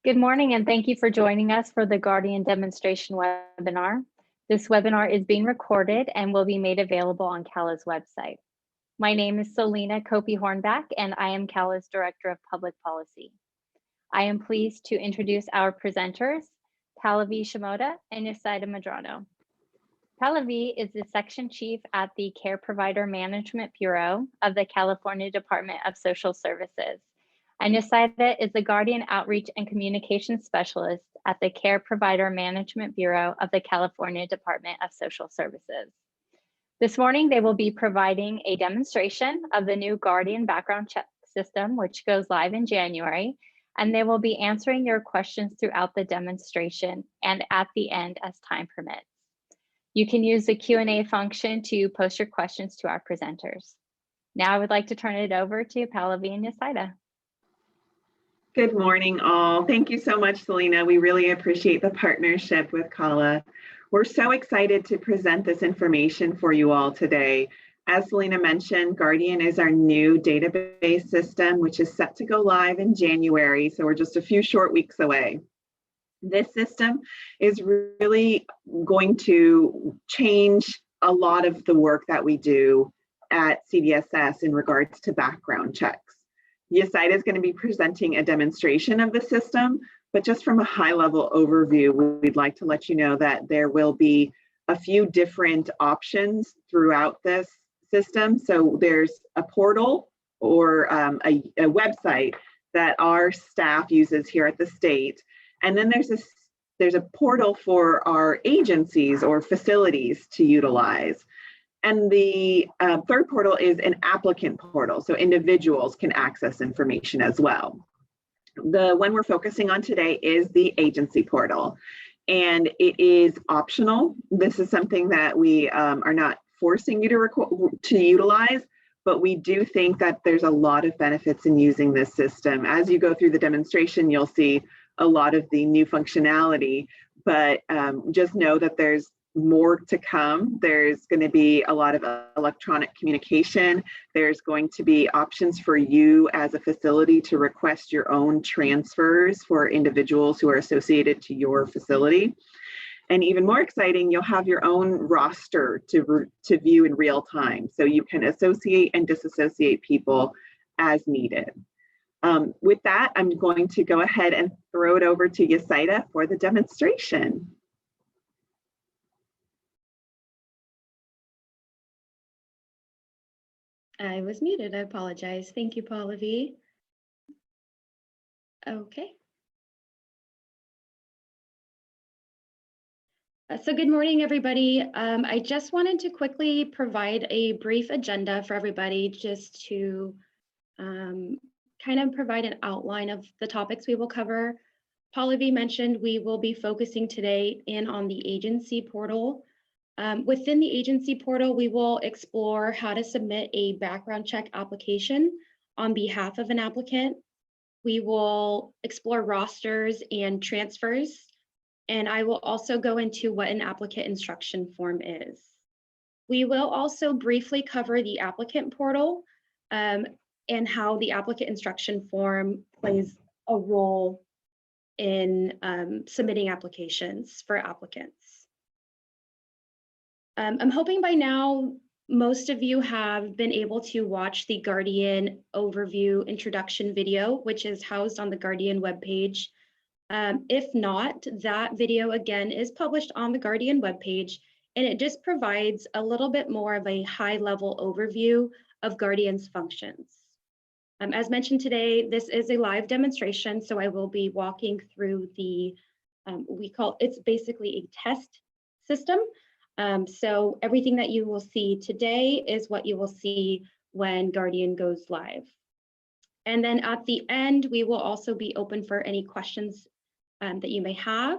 Good morning, and thank you for joining us for the Guardian demonstration webinar. This webinar is being recorded and will be made available on CALA's website. My name is Selena Kopi-Hornback, and I am CALA's Director of Public Policy. I am pleased to introduce our presenters, Pallavi Shimoda and Yusaida Medrano. Pallavi is the Section Chief at the Care Provider Management Bureau of the California Department of Social Services. And Yusaida is the Guardian Outreach and Communications Specialist at the Care Provider Management Bureau of the California Department of Social Services. This morning, they will be providing a demonstration of the new Guardian Background Check system, which goes live in January, and they will be answering your questions throughout the demonstration and at the end as time permits. You can use the Q&A function to post your questions to our presenters. Now I would like to turn it over to Pallavi and Yusaida. Good morning, all. Thank you so much, Selena. We really appreciate the partnership with CALA. We're so excited to present this information for you all today. As Selena mentioned, Guardian is our new database system, which is set to go live in January, so we're just a few short weeks away. This system is really going to change a lot of the work that we do at CDSS in regards to background checks. Yusaida is going to be presenting a demonstration of the system, but just from a high-level overview, we'd like to let you know that there will be a few different options throughout this system. So there's a portal or a website that our staff uses here at the state. And then there's a portal for our agencies or facilities to utilize. And the third portal is an applicant portal, so individuals can access information as well. The one we're focusing on today is the agency portal, and it is optional. This is something that we are not forcing you to utilize, but we do think that there's a lot of benefits in using this system. As you go through the demonstration, you'll see a lot of the new functionality, but just know that there's more to come. There's going to be a lot of electronic communication. There's going to be options for you as a facility to request your own transfers for individuals who are associated to your facility. And even more exciting, you'll have your own roster to view in real time. So you can associate and disassociate people as needed. With that, I'm going to go ahead and throw it over to Yusaida for the demonstration. I was muted, I apologize. Thank you, Pallavi. Okay. So good morning, everybody. I just wanted to quickly provide a brief agenda for everybody just to kind of provide an outline of the topics we will cover. Pallavi mentioned we will be focusing today on the agency portal. Within the agency portal, we will explore how to submit a background check application on behalf of an applicant. We will explore rosters and transfers, and I will also go into what an applicant instruction form is. We will also briefly cover the applicant portal and how the applicant instruction form plays a role in submitting applications for applicants. I'm hoping by now most of you have been able to watch the Guardian overview introduction video, which is housed on the Guardian webpage. If not, that video again is published on the Guardian webpage, and it just provides a little bit more of a high-level overview of Guardian's functions. As mentioned today, this is a live demonstration, so I will be walking through the, it's basically a test system. So everything that you will see today is what you will see when Guardian goes live. And then at the end, we will also be open for any questions that you may have,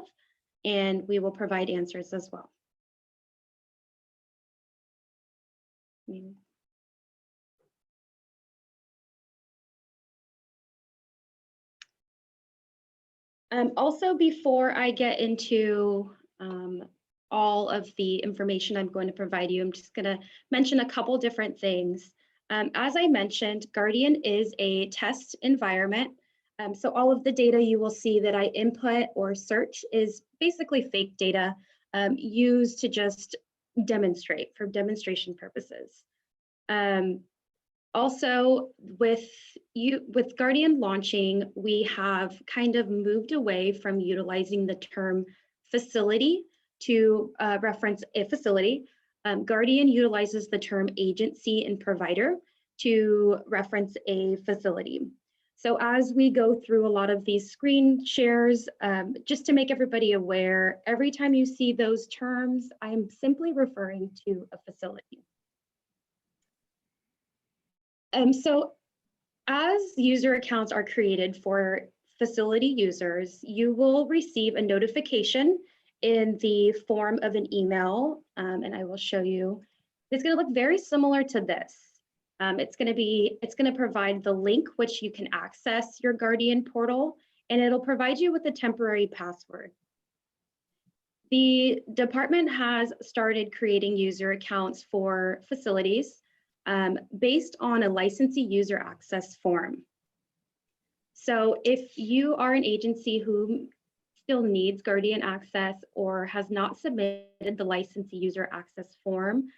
and we will provide answers as well. Also, before I get into all of the information I'm going to provide you, I'm just going to mention a couple different things. As I mentioned, Guardian is a test environment. So all of the data you will see that I input or search is basically fake data used to just demonstrate for demonstration purposes. Also, with Guardian launching, we have kind of moved away from utilizing the term facility to reference a facility. Guardian utilizes the term agency and provider to reference a facility. So as we go through a lot of these screen shares, just to make everybody aware, every time you see those terms, I'm simply referring to a facility. So as user accounts are created for facility users, you will receive a notification in the form of an email, and I will show you. It's going to look very similar to this. It's going to provide the link which you can access your Guardian portal, and it'll provide you with a temporary password. The department has started creating user accounts for facilities based on a licensee user access form. So if you are an agency who still needs Guardian access or has not submitted the licensee user access form,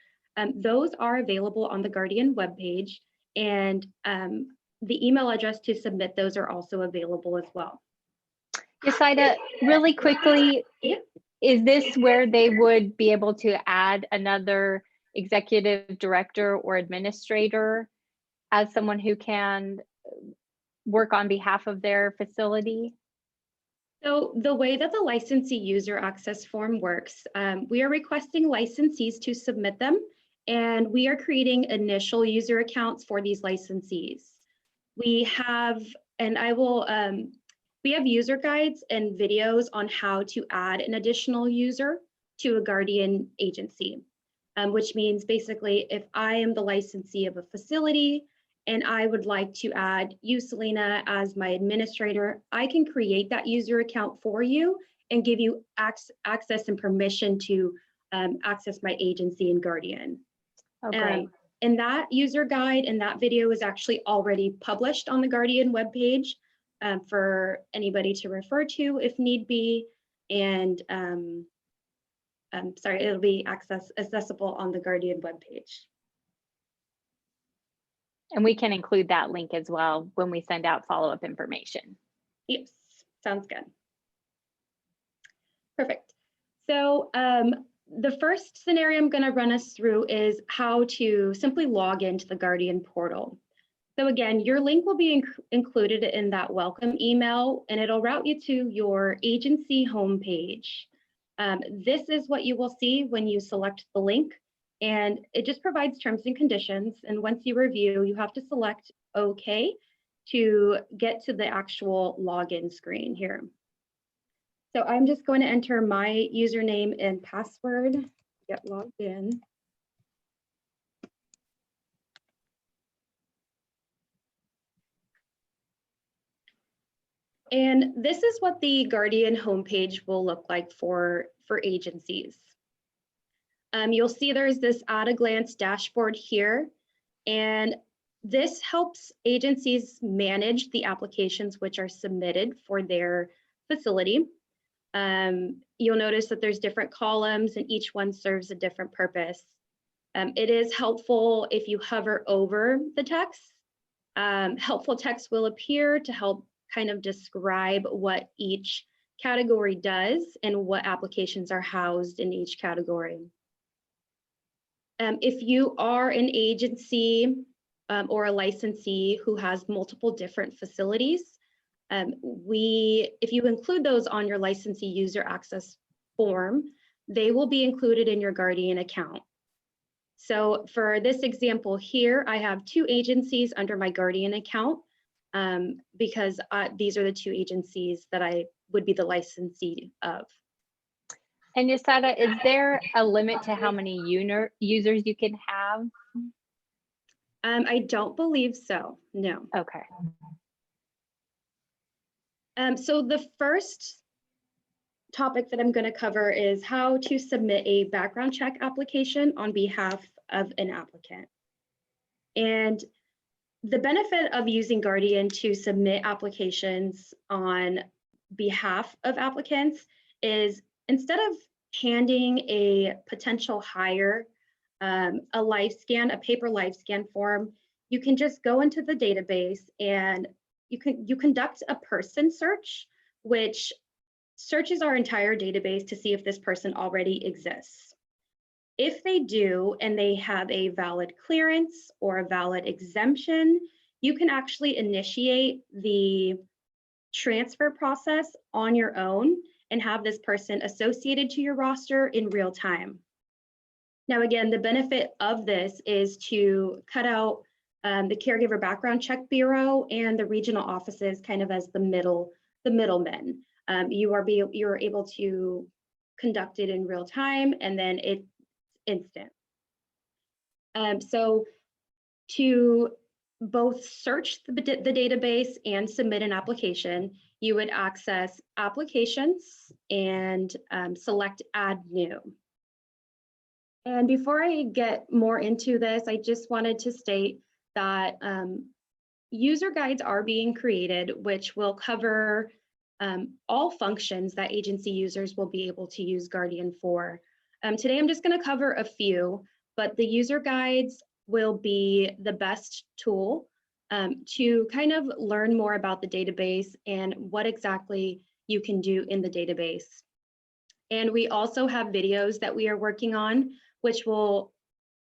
those are available on the Guardian webpage, and the email address to submit those are also available as well. Yasaida, really quickly, Yeah. Is this where they would be able to add another executive director or administrator as someone who can work on behalf of their facility? So the way that the licensee user access form works, we are requesting licensees to submit them, and we are creating initial user accounts for these licensees. We have, and I will, we have user guides and videos on how to add an additional user to a Guardian agency, which means basically if I am the licensee of a facility and I would like to add you, Selena, as my administrator, I can create that user account for you and give you access and permission to access my agency and Guardian. Oh, great. And that user guide and that video is actually already published on the Guardian webpage for anybody to refer to if need be. And sorry, it'll be accessible on the Guardian webpage. And we can include that link as well when we send out follow-up information. Yes, sounds good. Perfect. So the first scenario I'm going to run us through is how to simply log into the Guardian portal. So again, your link will be included in that welcome email, and it'll route you to your agency homepage. This is what you will see when you select the link, and it just provides terms and conditions. And once you review, you have to select OK to get to the actual login screen here. So I'm just going to enter my username and password, get logged in. And this is what the Guardian homepage will look like for agencies. You'll see there's this at a glance dashboard here, and this helps agencies manage the applications which are submitted for their facility. You'll notice that there's different columns and each one serves a different purpose. It is helpful if you hover over the text. Helpful text will appear to help kind of describe what each category does and what applications are housed in each category. If you are an agency or a licensee who has multiple different facilities, if you include those on your licensee user access form, they will be included in your Guardian account. So for this example here, I have 2 agencies under my Guardian account because these are the 2 agencies that I would be the licensee of. And Yasaida, is there a limit to how many users you can have? I don't believe so, no. Okay. So the first topic that I'm going to cover is how to submit a background check application on behalf of an applicant. And The benefit of using Guardian to submit applications on behalf of applicants is instead of handing a potential hire a live scan, a paper live scan form, you can just go into the database and you conduct a person search, which searches our entire database to see if this person already exists. If they do, and they have a valid clearance or a valid exemption, you can actually initiate the transfer process on your own and have this person associated to your roster in real time. Now, again, the benefit of this is to cut out the Caregiver Background Check Bureau and the regional offices kind of as the middlemen. You're able to conduct it in real time, and then it's instant. So to both search the database and submit an application, you would access Applications and select Add New. And before I get more into this, I just wanted to state that user guides are being created, which will cover all functions that agency users will be able to use Guardian for. Today, I'm just going to cover a few, but the user guides will be the best tool to kind of learn more about the database and what exactly you can do in the database. And we also have videos that we are working on, which will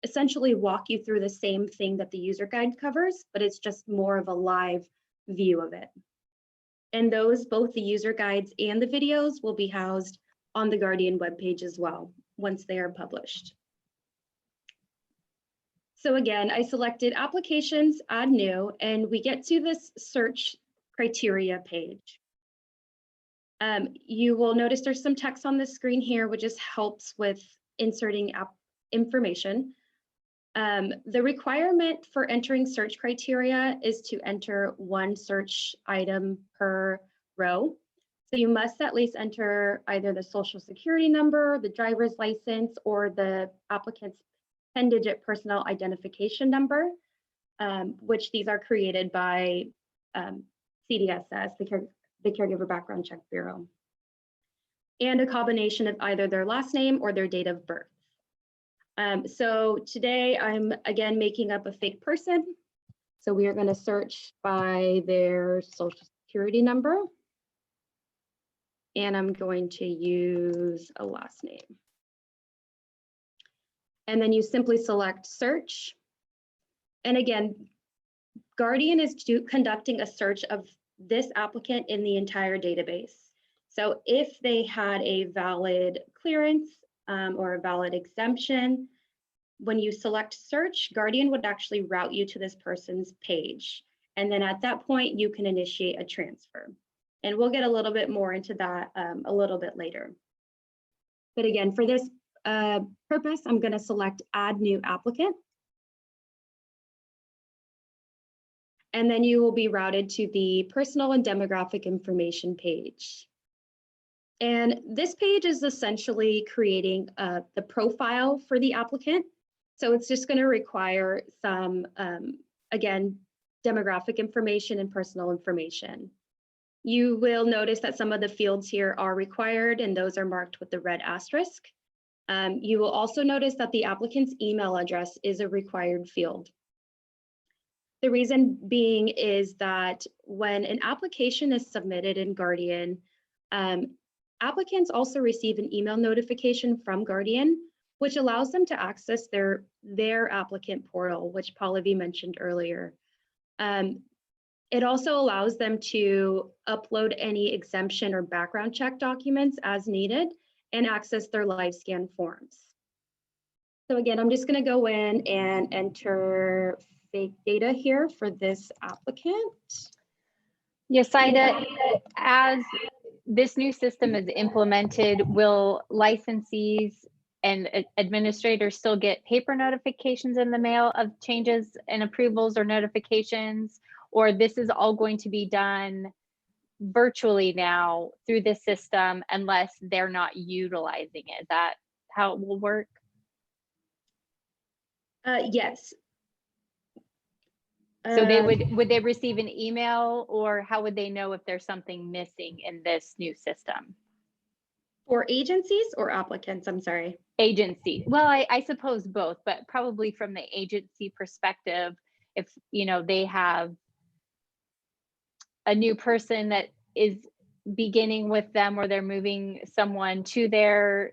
essentially walk you through the same thing that the user guide covers, but it's just more of a live view of it. And those, both the user guides and the videos, will be housed on the Guardian webpage as well, once they are published. So again, I selected Applications, Add New, and we get to this search criteria page. You will notice there's some text on the screen here, which just helps with inserting information. The requirement for entering search criteria is to enter one search item per row. So you must at least enter either the social security number, the driver's license, or the applicant's 10-digit personal identification number, which these are created by CDSS, the Caregiver Background Check Bureau, and a combination of either their last name or their date of birth. So today I'm again making up a fake person. So we are going to search by their social security number. And I'm going to use a last name. And then you simply select search. And again, Guardian is conducting a search of this applicant in the entire database. So if they had a valid clearance or a valid exemption, when you select search, Guardian would actually route you to this person's page. And then at that point, you can initiate a transfer. And we'll get a little bit more into that a little bit later. But again, for this purpose, I'm going to select Add New Applicant. And then you will be routed to the personal and demographic information page. And this page is essentially creating the profile for the applicant. So it's just going to require some, again, demographic information and personal information. You will notice that some of the fields here are required, and those are marked with the red asterisk. You will also notice that the applicant's email address is a required field. The reason being is that when an application is submitted in Guardian, applicants also receive an email notification from Guardian, which allows them to access their applicant portal, which Pallavi mentioned earlier. It also allows them to upload any exemption or background check documents as needed and access their live scan forms. So again, I'm just going to go in and enter fake data here for this applicant. Yasaida, as this new system is implemented, will licensees and administrators still get paper notifications in the mail of changes and approvals or notifications, or this is all going to be done virtually now through this system unless they're not utilizing it? Is that how it will work? Yes. So they would they receive an email, or how would they know if there's something missing in this new system? For agencies or applicants, I'm sorry. Agency. Well, I suppose both, but probably from the agency perspective, if they have a new person that is beginning with them, or they're moving someone to their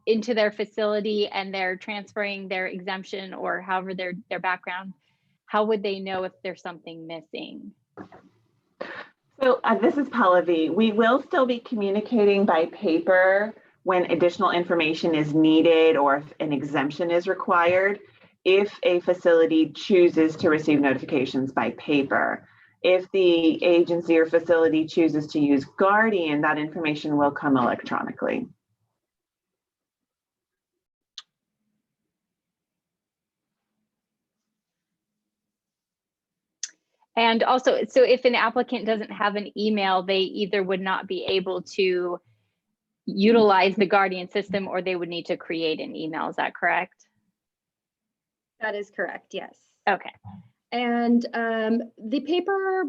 into their facility and they're transferring their exemption or however their background, how would they know if there's something missing? So this is Pallavi. We will still be communicating by paper when additional information is needed or if an exemption is required, if a facility chooses to receive notifications by paper. If the agency or facility chooses to use Guardian, that information will come electronically. And also, so if an applicant doesn't have an email, they either would not be able to utilize the Guardian system, or they would need to create an email. Is that correct? That is correct, yes. Okay. And the paper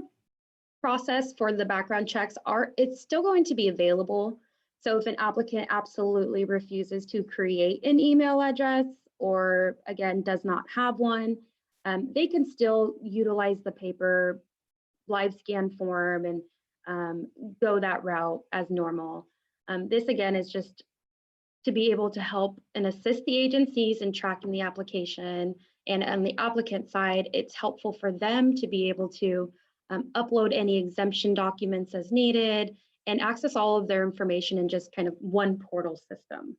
process for the background checks it's still going to be available. So if an applicant absolutely refuses to create an email address, or again, does not have one, they can still utilize the paper live scan form and go that route as normal. This again is just to be able to help and assist the agencies in tracking the application. And on the applicant side, it's helpful for them to be able to upload any exemption documents as needed and access all of their information in just kind of one portal system.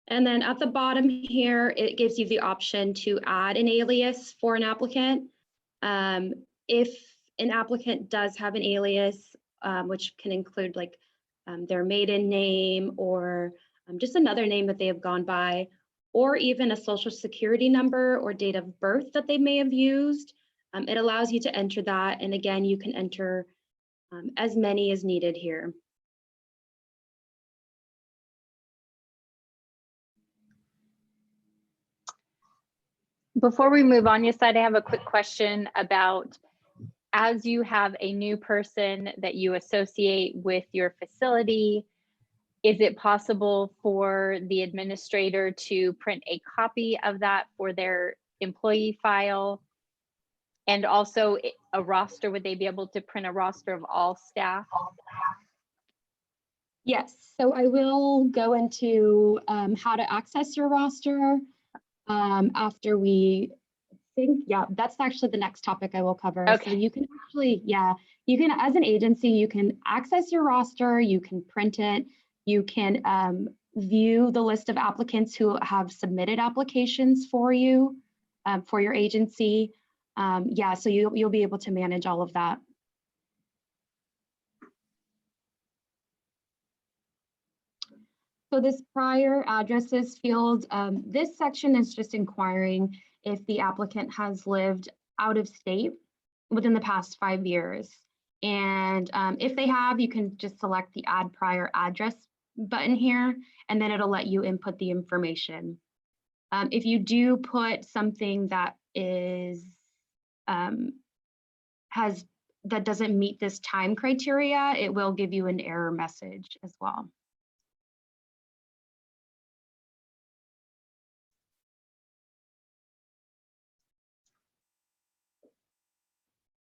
And then at the bottom here, it gives you the option to add an alias for an applicant. If an applicant does have an alias, which can include like their maiden name, or just another name that they have gone by, or even a social security number or date of birth that they may have used, it allows you to enter that. And again, you can enter as many as needed here. Before we move on, Yasai, I have a quick question about, as you have a new person that you associate with your facility, is it possible for the administrator to print a copy of that for their employee file? And also a roster, would they be able to print a roster of all staff? Yes, so I will go into how to access your roster after we think, yeah, that's actually the next topic I will cover. Okay. So you can actually, you can, as an agency, you can access your roster, you can print it, you can view the list of applicants who have submitted applications for you, for your agency. So you'll be able to manage all of that. So this prior addresses field, this section is just inquiring if the applicant has lived out of state within the past 5 years. And if they have, you can just select the add prior address button here, and then it'll let you input the information. If you do put something that is that doesn't meet this time criteria, it will give you an error message as well.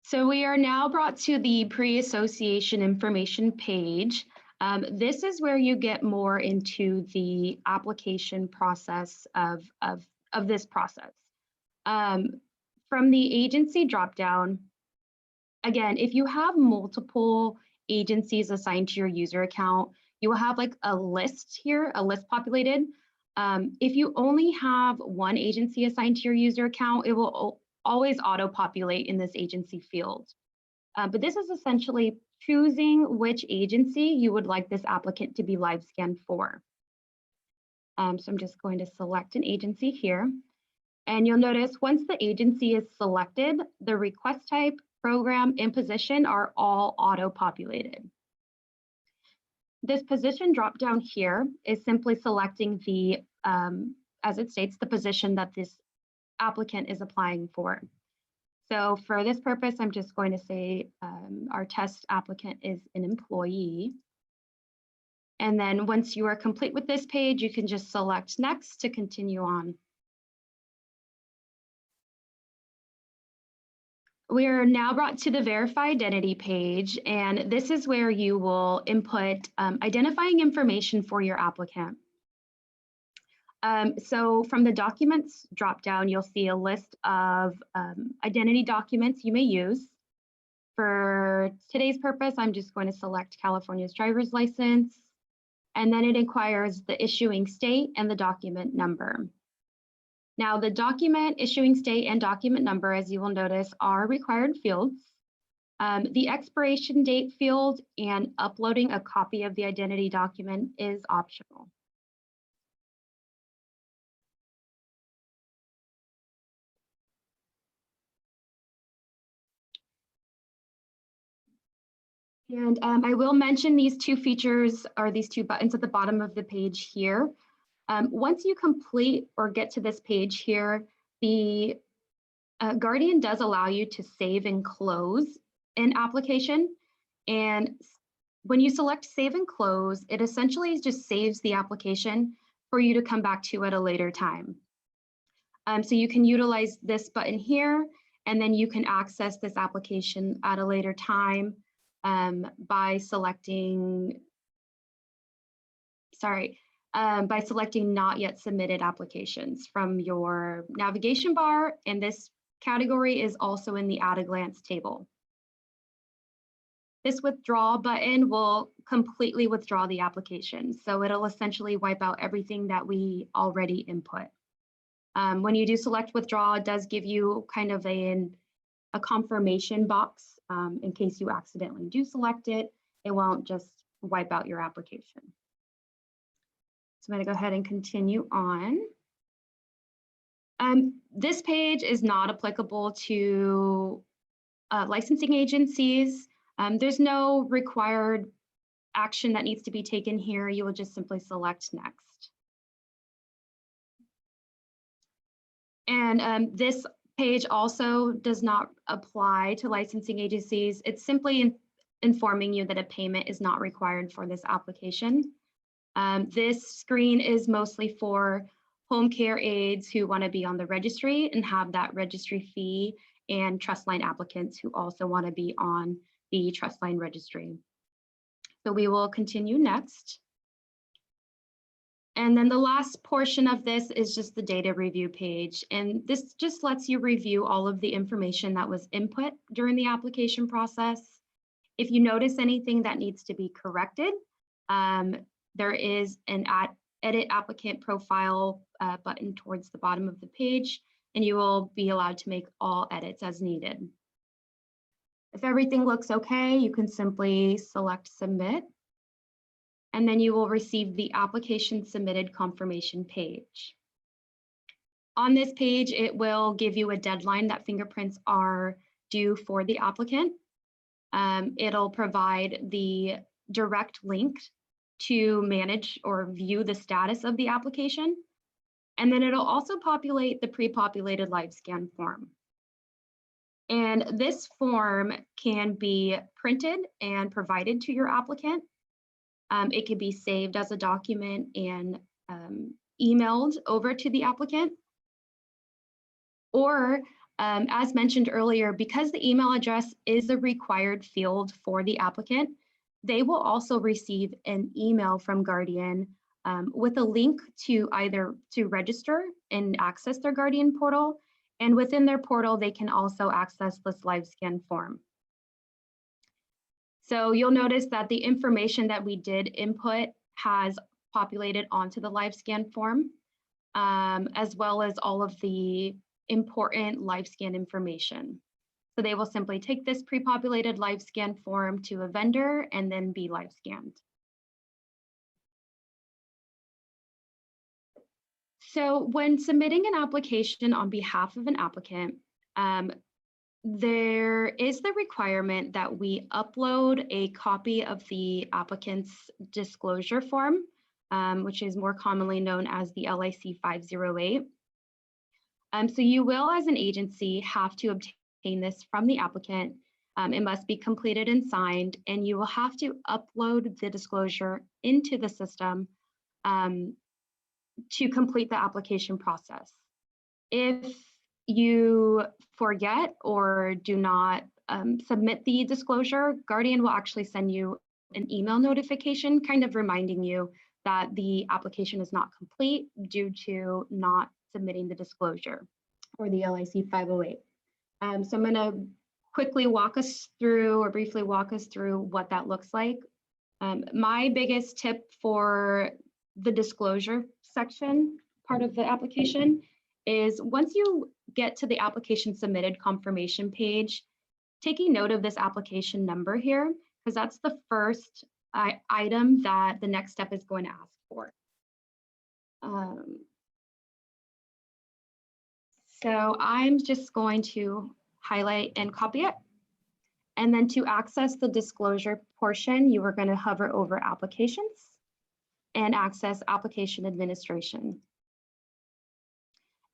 So we are now brought to the pre-association information page. This is where you get more into the application process of this process. From the agency dropdown, again, if you have multiple agencies assigned to your user account, you will have like a list here, a list populated. If you only have one agency assigned to your user account, it will always auto-populate in this agency field. But this is essentially choosing which agency you would like this applicant to be live scanned for. So I'm just going to select an agency here. And you'll notice once the agency is selected, the request type, program, and position are all auto-populated. This position drop-down here is simply selecting the, as it states, the position that this applicant is applying for. So for this purpose, I'm just going to say our test applicant is an employee. And then once you are complete with this page, you can just select next to continue on. We are now brought to the verify identity page, and this is where you will input identifying information for your applicant. So from the documents dropdown, you'll see a list of identity documents you may use. For today's purpose, I'm just going to select California's driver's license, and then it inquires the issuing state and the document number. Now, the document issuing state and document number, as you will notice, are required fields. The expiration date field and uploading a copy of the identity document is optional. And I will mention these two features, or these two buttons at the bottom of the page here. Once you complete or get to this page here, the Guardian does allow you to save and close an application. And when you select save and close, it essentially just saves the application for you to come back to at a later time. So you can utilize this button here, and then you can access this application at a later time by selecting, by selecting not yet submitted applications from your navigation bar, and this category is also in the at a glance table. This withdraw button will completely withdraw the application, so it'll essentially wipe out everything that we already input. When you do select withdraw, it does give you kind of a confirmation box in case you accidentally do select it. It won't just wipe out your application. So I'm going to go ahead and continue on. This page is not applicable to licensing agencies. There's no required action that needs to be taken here. You will just simply select next. And this page also does not apply to licensing agencies. It's simply informing you that a payment is not required for this application. This screen is mostly for home care aides who want to be on the registry and have that registry fee, and trust line applicants who also want to be on the trust line registry. So we will continue next. And then the last portion of this is just the data review page. And this just lets you review all of the information that was input during the application process. If you notice anything that needs to be corrected, there is an edit applicant profile button towards the bottom of the page, and you will be allowed to make all edits as needed. If everything looks okay, you can simply select submit, and then you will receive the application submitted confirmation page. On this page, it will give you a deadline that fingerprints are due for the applicant. It'll provide the direct link to manage or view the status of the application. And then it'll also populate the pre-populated live scan form. And this form can be printed and provided to your applicant. It can be saved as a document and emailed over to the applicant. Or, as mentioned earlier, because the email address is a required field for the applicant, they will also receive an email from Guardian with a link to either to register and access their Guardian portal, and within their portal, they can also access this live scan form. So you'll notice that the information that we did input has populated onto the live scan form, as well as all of the important live scan information. So they will simply take this pre-populated live scan form to a vendor and then be live scanned. So when submitting an application on behalf of an applicant, there is the requirement that we upload a copy of the applicant's disclosure form, which is more commonly known as the LIC 508. So you will, as an agency, have to obtain this from the applicant. It must be completed and signed, and you will have to upload the disclosure into the system to complete the application process. If you forget or do not submit the disclosure, Guardian will actually send you an email notification kind of reminding you that the application is not complete due to not submitting the disclosure or the LIC 508. So I'm going to quickly walk us through or briefly walk us through what that looks like. My biggest tip for the disclosure section part of the application is once you get to the application submitted confirmation page, taking note of this application number here, because that's the first item that the next step is going to ask for. So I'm just going to highlight and copy it. And then to access the disclosure portion, you are going to hover over applications and access application administration.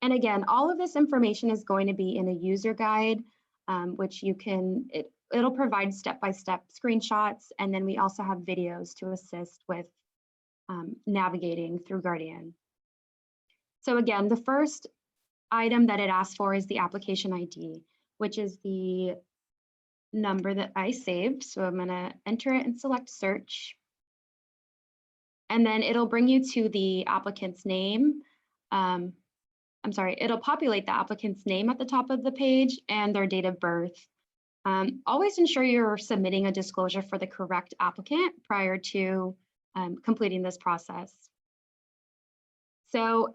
And again, all of this information is going to be in a user guide, which you can, it'll provide step-by-step screenshots. And then we also have videos to assist with navigating through Guardian. So again, the first item that it asks for is the application ID, which is the number that I saved. So I'm going to enter it and select search. And then it'll bring you to the applicant's name. I'm sorry, it'll populate the applicant's name at the top of the page and their date of birth. Always ensure you're submitting a disclosure for the correct applicant prior to completing this process. So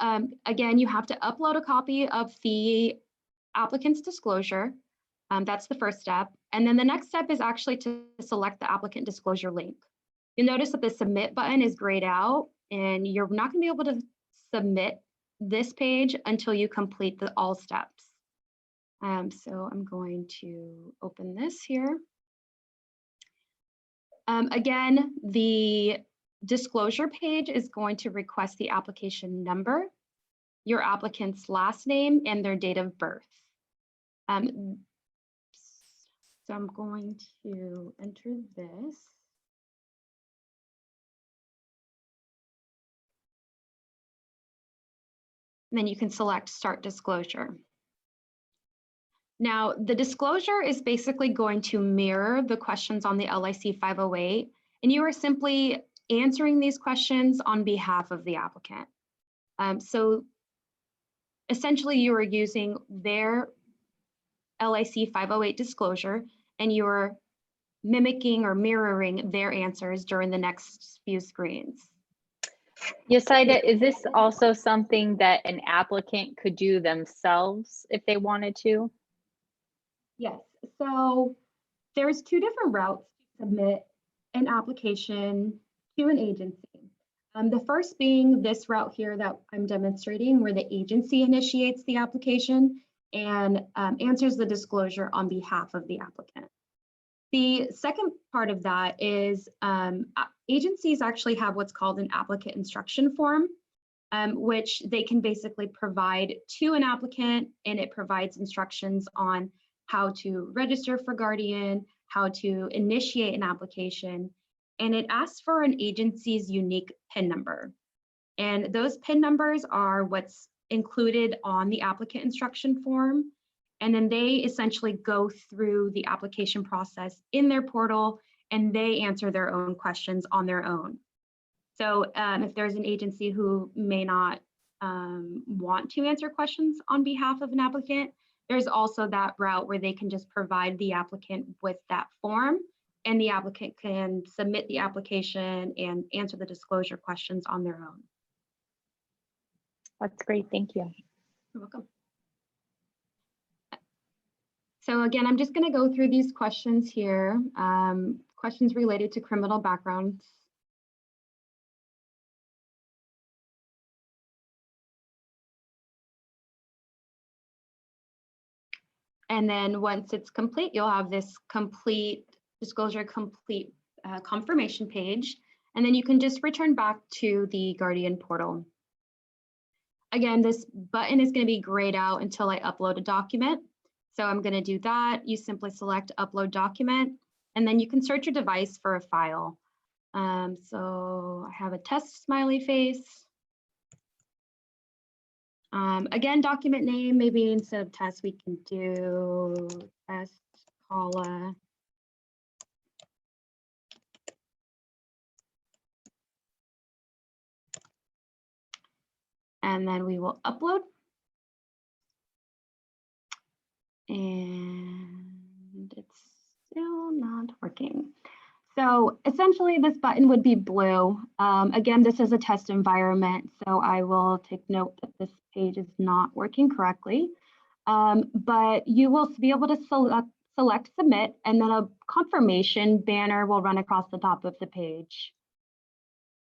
again, you have to upload a copy of the applicant's disclosure. That's the first step. And then the next step is actually to select the applicant disclosure link. You'll notice that the submit button is grayed out and you're not going to be able to submit this page until you complete the all steps. So I'm going to open this here. Again, the disclosure page is going to request the application number, your applicant's last name, and their date of birth. So I'm going to enter this. And then you can select Start Disclosure. Now, the disclosure is basically going to mirror the questions on the LIC 508, and you are simply answering these questions on behalf of the applicant. So essentially, you are using their LIC 508 disclosure, and you're mimicking or mirroring their answers during the next few screens. Yesaida, is this also something that an applicant could do themselves if they wanted to? Yes, so there's two different routes to submit an application to an agency. The first being this route here that I'm demonstrating, where the agency initiates the application and answers the disclosure on behalf of the applicant. The second part of that is agencies actually have what's called an applicant instruction form, which they can basically provide to an applicant, and it provides instructions on how to register for Guardian, how to initiate an application, and it asks for an agency's unique PIN number. And those PIN numbers are what's included on the applicant instruction form. And then they essentially go through the application process in their portal and they answer their own questions on their own. So if there's an agency who may not want to answer questions on behalf of an applicant, there's also that route where they can just provide the applicant with that form and the applicant can submit the application and answer the disclosure questions on their own. That's great, thank you. You're welcome. So again, I'm just going to go through these questions here, questions related to criminal backgrounds. And then once it's complete, you'll have this complete disclosure, complete confirmation page. And then you can just return back to the Guardian portal. Again, this button is going to be grayed out until I upload a document. So I'm going to do that. You simply select upload document, and then you can search your device for a file. So I have a test smiley face. Again, document name, maybe instead of test, we can do test CALA. And then we will upload. And it's still not working. So essentially this button would be blue. Again, this is a test environment, so I will take note that this page is not working correctly. But you will be able to select submit, and then a confirmation banner will run across the top of the page.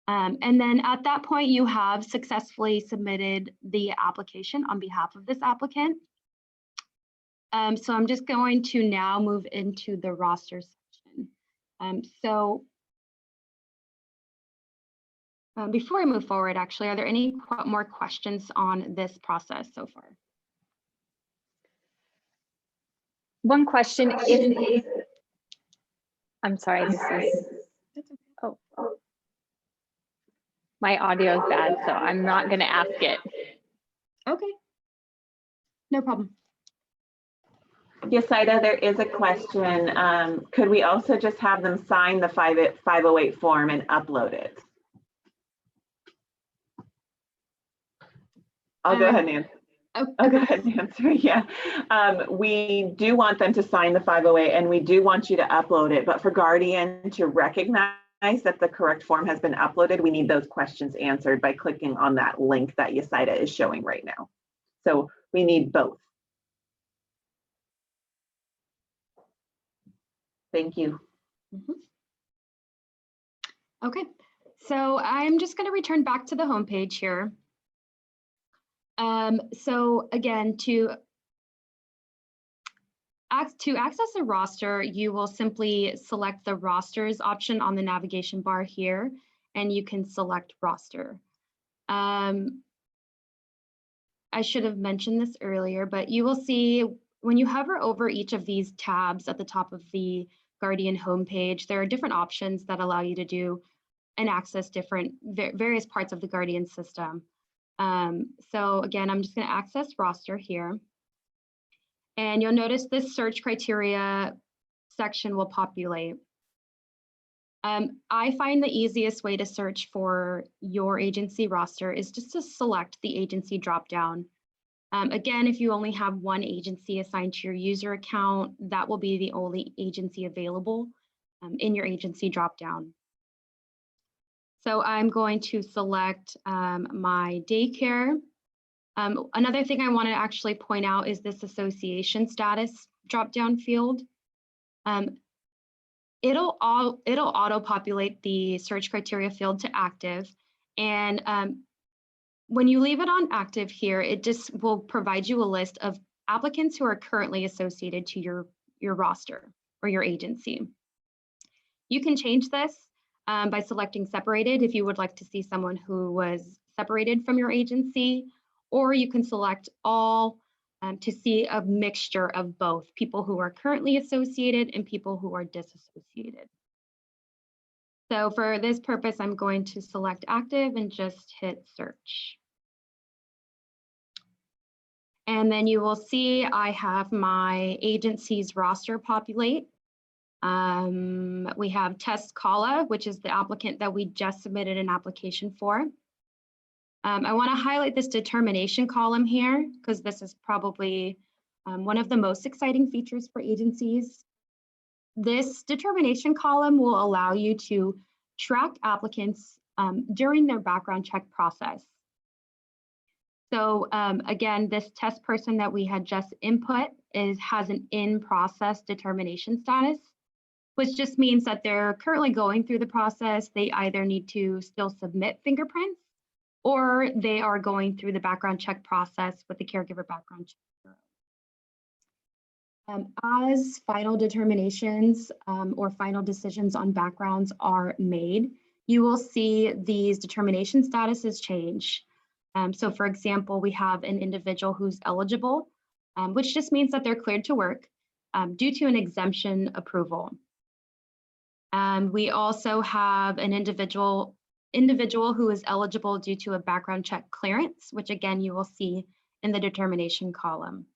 And then at that point, you have successfully submitted the application on behalf of this applicant. So I'm just going to now move into the roster section. Before I move forward, actually, are there any more questions on this process so far? One question, I'm sorry, this is, oh, my audio is bad, so I'm not going to ask it. Okay, no problem. Yes, Ida, there is a question. Could we also just have them sign the 508 form and upload it? I'll go ahead and answer. I'll go ahead and answer. Yeah, we do want them to sign the 508, and we do want you to upload it. But for Guardian to recognize that the correct form has been uploaded, we need those questions answered by clicking on that link that Yesaida is showing right now. So we need both. Thank you. Okay, so I'm just going to return back to the home page here. So again, to access a roster, you will simply select the rosters option on the navigation bar here, and you can select roster. I should have mentioned this earlier, but you will see when you hover over each of these tabs at the top of the Guardian homepage, there are different options that allow you to do and access different various parts of the Guardian system. So again, I'm just going to access roster here. And you'll notice this search criteria section will populate. I find the easiest way to search for your agency roster is just to select the agency dropdown. Again, if you only have one agency assigned to your user account, that will be the only agency available in your agency dropdown. So I'm going to select my daycare. Another thing I want to actually point out is this association status dropdown field. It'll auto-populate the search criteria field to active. And when you leave it on active here, it just will provide you a list of applicants who are currently associated to your roster or your agency. You can change this by selecting separated if you would like to see someone who was separated from your agency, or you can select all to see a mixture of both people who are currently associated and people who are disassociated. So for this purpose, I'm going to select active and just hit search. And then you will see I have my agency's roster populate. We have Test Kala, which is the applicant that we just submitted an application for. I want to highlight this determination column here because this is probably one of the most exciting features for agencies. This determination column will allow you to track applicants during their background check process. So again, this test person that we had just input has an in-process determination status, which just means that they're currently going through the process. They either need to still submit fingerprints or they are going through the background check process with the Caregiver Background Check Bureau. As final determinations or final decisions on backgrounds are made, you will see these determination statuses change. So for example, we have an individual who's eligible, which just means that they're cleared to work due to an exemption approval. We also have an individual who is eligible due to a background check clearance, which again, you will see in the determination column.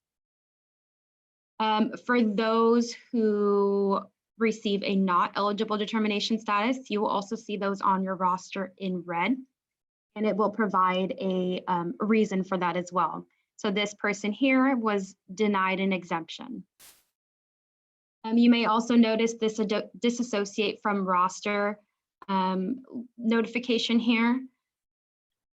For those who receive a not eligible determination status, you will also see those on your roster in red, and it will provide a reason for that as well. So this person here was denied an exemption. You may also notice this disassociate from roster notification here.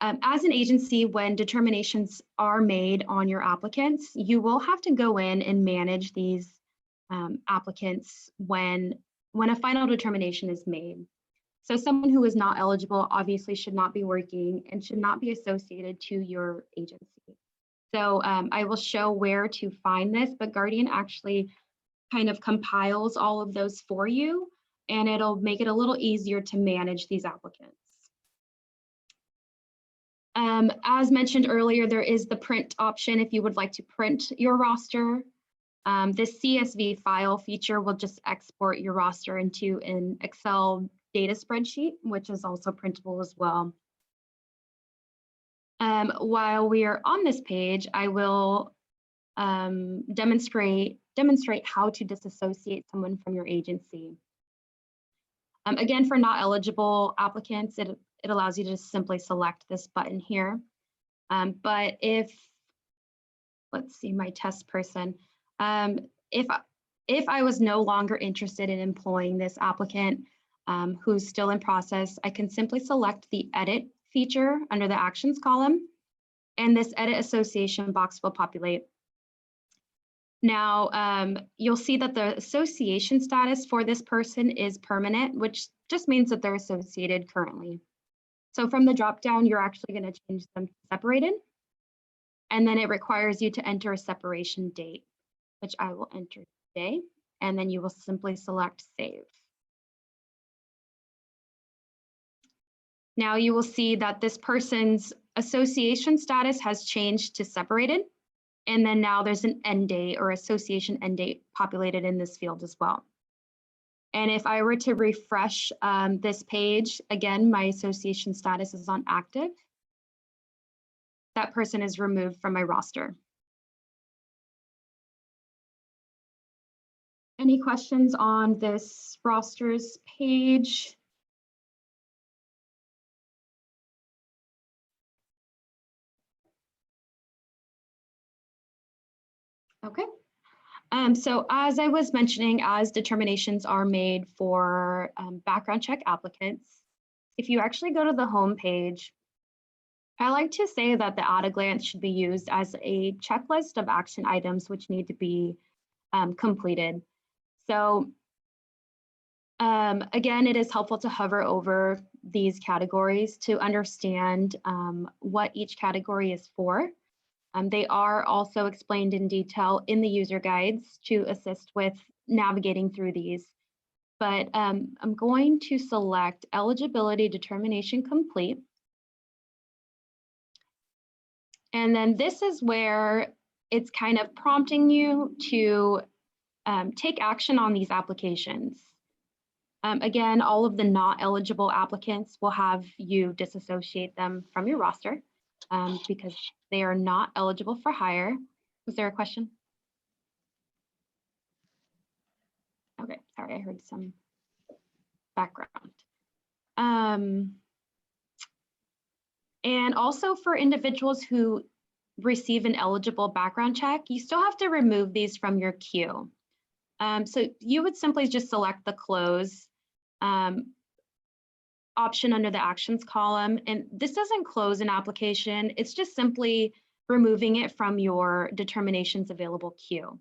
As an agency, when determinations are made on your applicants, you will have to go in and manage these applicants when a final determination is made. So someone who is not eligible obviously should not be working and should not be associated to your agency. So I will show where to find this, but Guardian actually kind of compiles all of those for you, and it'll make it a little easier to manage these applicants. As mentioned earlier, there is the print option if you would like to print your roster. This CSV file feature will just export your roster into an Excel data spreadsheet, which is also printable as well. While we are on this page, I will demonstrate how to disassociate someone from your agency. Again, for not eligible applicants, it allows you to just simply select this button here. But if, let's see, my test person, if I was no longer interested in employing this applicant who's still in process, I can simply select the edit feature under the actions column, and this edit association box will populate. Now, you'll see that the association status for this person is permanent, which just means that they're associated currently. So from the drop-down, you're actually going to change them to separated. And then it requires you to enter a separation date, which I will enter today. And then you will simply select save. Now you will see that this person's association status has changed to separated. And then now there's an end date or association end date populated in this field as well. And if I were to refresh this page, again, my association status is on active. That person is removed from my roster. Any questions on this rosters page? Okay. So as I was mentioning, as determinations are made for background check applicants, if you actually go to the home page, I like to say that the at a glance should be used as a checklist of action items which need to be completed. So again, it is helpful to hover over these categories to understand what each category is for. They are also explained in detail in the user guides to assist with navigating through these. But I'm going to select eligibility determination complete. And then this is where it's kind of prompting you to take action on these applications. Again, all of the not eligible applicants will have you disassociate them from your roster because they are not eligible for hire. Was there a question? Okay, sorry, I heard some background. And also for individuals who receive an eligible background check, you still have to remove these from your queue. So you would simply just select the close option under the actions column. And this doesn't close an application. It's just simply removing it from your determinations available queue.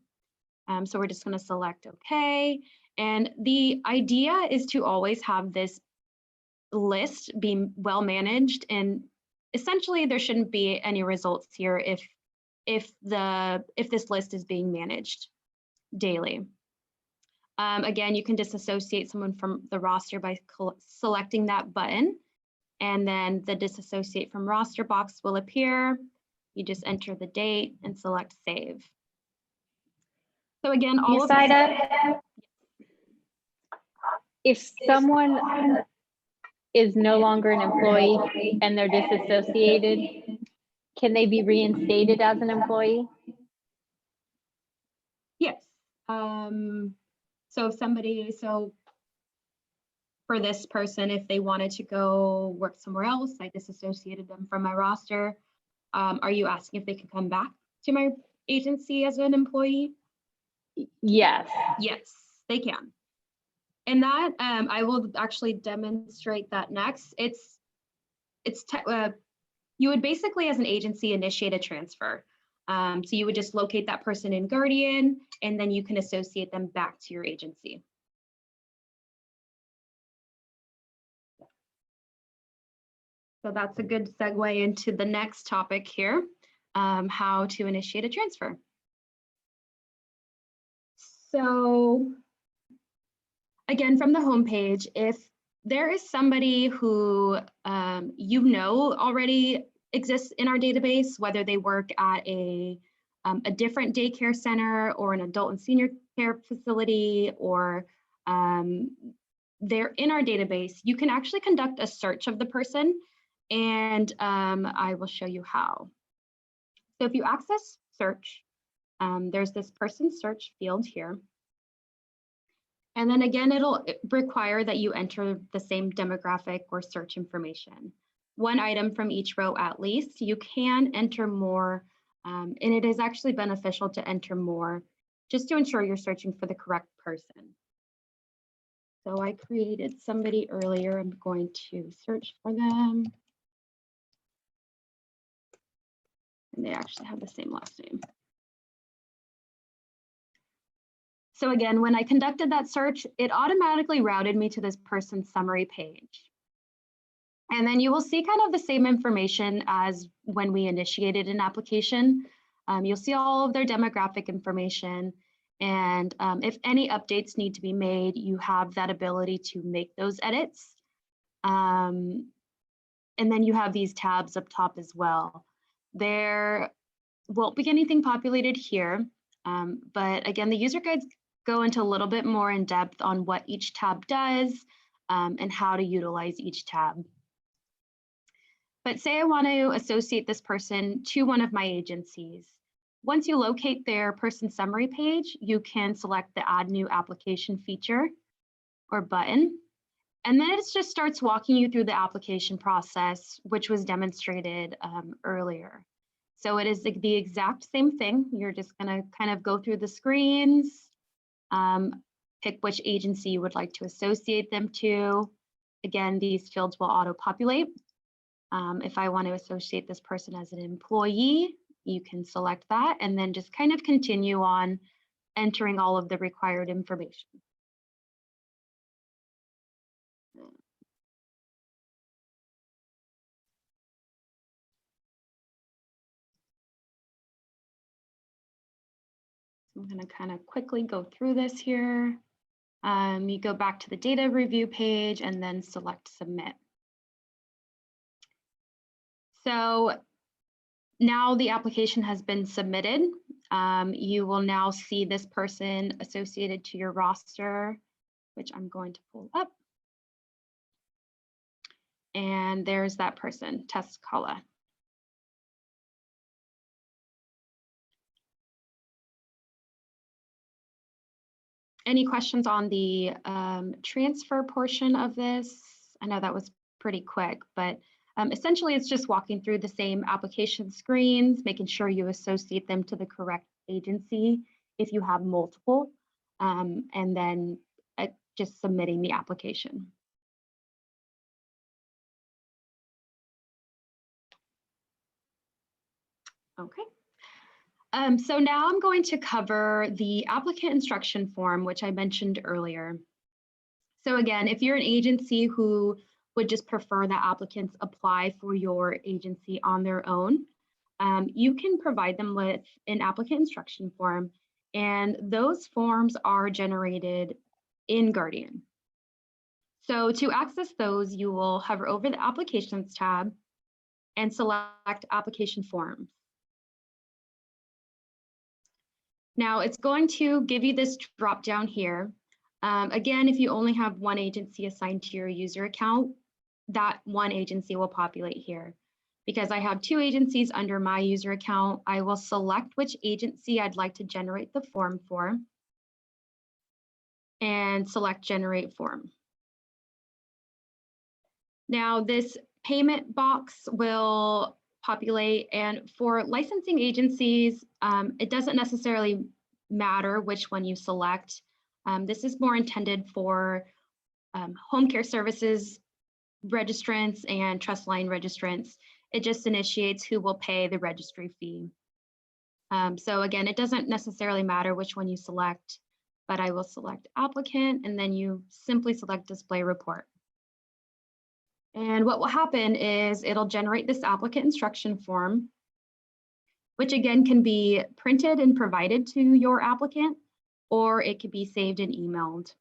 So we're just going to select OK. And the idea is to always have this list be well managed, and essentially there shouldn't be any results here if this list is being managed daily. Again, you can disassociate someone from the roster by selecting that button, and then the disassociate from roster box will appear. You just enter the date and select save. So again, all of this, if someone is no longer an employee and they're disassociated, can they be reinstated as an employee? yes. So if somebody, for this person, if they wanted to go work somewhere else, I disassociated them from my roster. Are you asking if they could come back to my agency as an employee? Yes. Yes, they can. And that, I will actually demonstrate that next. You would basically, as an agency, initiate a transfer. So you would just locate that person in Guardian, and then you can associate them back to your agency. So that's a good segue into the next topic here, how to initiate a transfer. So again, from the homepage, if there is somebody who already exists in our database, whether they work at a different daycare center or an adult and senior care facility, or they're in our database, you can actually conduct a search of the person, and I will show you how. So if you access search, there's this person search field here. And then again, it'll require that you enter the same demographic or search information. One item from each row at least. You can enter more, and it is actually beneficial to enter more just to ensure you're searching for the correct person. So I created somebody earlier. I'm going to search for them. And they actually have the same last name. So again, when I conducted that search, it automatically routed me to this person's summary page. And then you will see kind of the same information as when we initiated an application. You'll see all of their demographic information. And if any updates need to be made, you have that ability to make those edits. And then you have these tabs up top as well. There won't be anything populated here. But again, the user guides go into a little bit more in depth on what each tab does and how to utilize each tab. But say I want to associate this person to one of my agencies. Once you locate their person summary page, you can select the Add New Application feature or button. And then it just starts walking you through the application process, which was demonstrated earlier. So it is the exact same thing. You're just going to kind of go through the screens, pick which agency you would like to associate them to. Again, these fields will auto-populate. If I want to associate this person as an employee, you can select that and then just kind of continue on entering all of the required information. I'm going to kind of quickly go through this here. You go back to the data review page and then select submit. So now the application has been submitted. You will now see this person associated to your roster, which I'm going to pull up. And there's that person, Tess Kala. Any questions on the transfer portion of this? I know that was pretty quick, but essentially it's just walking through the same application screens, making sure you associate them to the correct agency if you have multiple, and then just submitting the application. Okay. So now I'm going to cover the applicant instruction form, which I mentioned earlier. So again, if you're an agency who would just prefer that applicants apply for your agency on their own, you can provide them with an applicant instruction form, and those forms are generated in Guardian. So to access those, you will hover over the Applications tab and select Application Forms. Now it's going to give you this drop down here. Again, if you only have one agency assigned to your user account, that one agency will populate here. Because I have two agencies under my user account, I will select which agency I'd like to generate the form for and select Generate Form. Now this payment box will populate, and for licensing agencies, it doesn't necessarily matter which one you select. This is more intended for home care services registrants and trust line registrants. It just initiates who will pay the registry fee. So again, it doesn't necessarily matter which one you select, but I will select applicant, and then you simply select display report. And what will happen is it'll generate this applicant instruction form, which again can be printed and provided to your applicant, or it could be saved and emailed.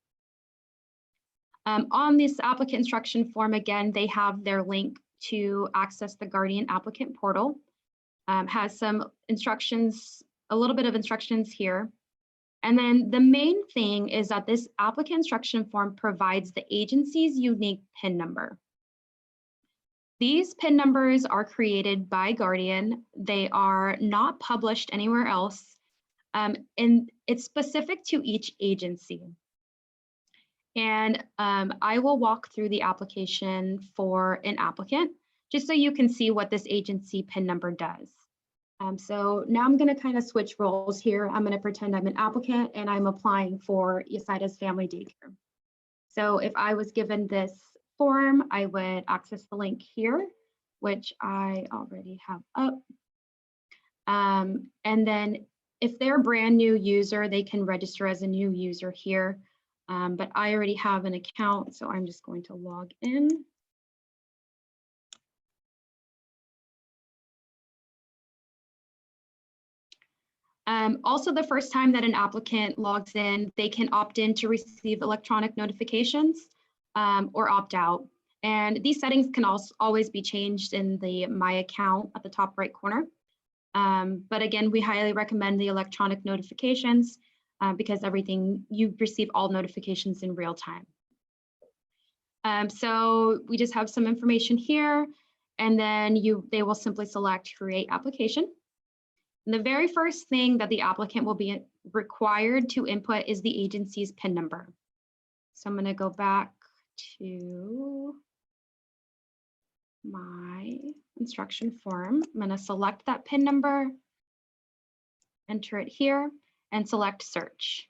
On this applicant instruction form, again, they have their link to access the Guardian applicant portal. Has some instructions, a little bit of instructions here. And then the main thing is that this applicant instruction form provides the agency's unique PIN number. These PIN numbers are created by Guardian. They are not published anywhere else, and it's specific to each agency. And I will walk through the application for an applicant, just so you can see what this agency PIN number does. So now I'm going to kind of switch roles here. I'm going to pretend I'm an applicant and I'm applying for USIDA's family daycare. So if I was given this form, I would access the link here, which I already have up. And then if they're a brand new user, they can register as a new user here. But I already have an account, so I'm just going to log in. Also, the first time that an applicant logs in, they can opt in to receive electronic notifications or opt out. And these settings can also always be changed in the My Account at the top right corner. But again, we highly recommend the electronic notifications because you receive all notifications in real time. So we just have some information here, and then they will simply select Create Application. And the very first thing that the applicant will be required to input is the agency's PIN number. So I'm going to go back to my instruction form. I'm going to select that PIN number, enter it here, and select Search.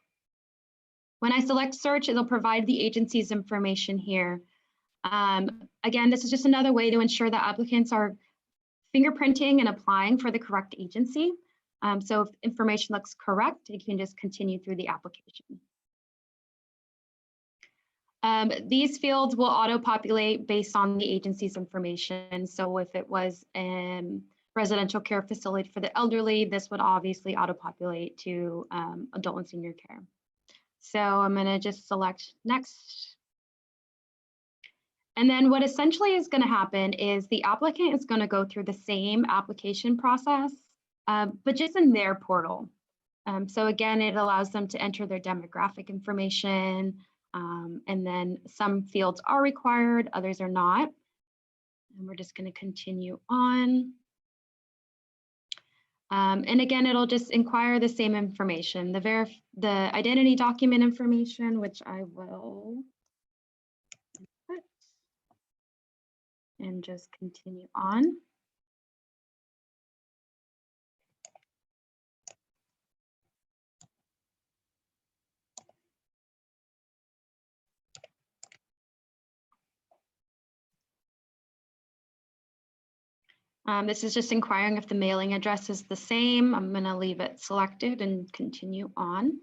When I select Search, it'll provide the agency's information here. Again, this is just another way to ensure that applicants are fingerprinting and applying for the correct agency. So if information looks correct, you can just continue through the application. These fields will auto-populate based on the agency's information. So if it was a residential care facility for the elderly, this would obviously auto-populate to adult and senior care. So I'm going to just select Next. And then what essentially is going to happen is the applicant is going to go through the same application process, but just in their portal. So again, it allows them to enter their demographic information, and then some fields are required, others are not. And we're just going to continue on. And again, it'll just inquire the same information, the identity document information, which I will put and just continue on. This is just inquiring if the mailing address is the same. I'm going to leave it selected and continue on.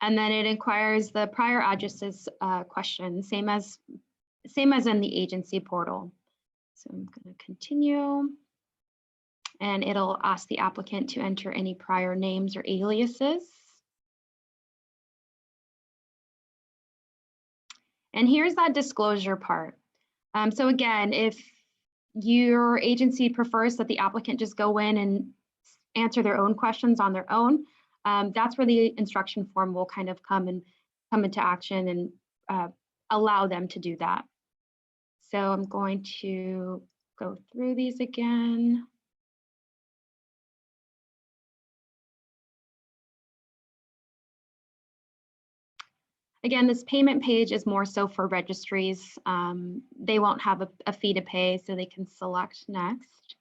And then it inquires the prior addresses question, same as in the agency portal. So I'm going to continue. And it'll ask the applicant to enter any prior names or aliases. And here's that disclosure part. So again, if your agency prefers that the applicant just go in and answer their own questions on their own, that's where the instruction form will kind of come into action and allow them to do that. So I'm going to go through these again. Again, this payment page is more so for registries. They won't have a fee to pay, so they can select next.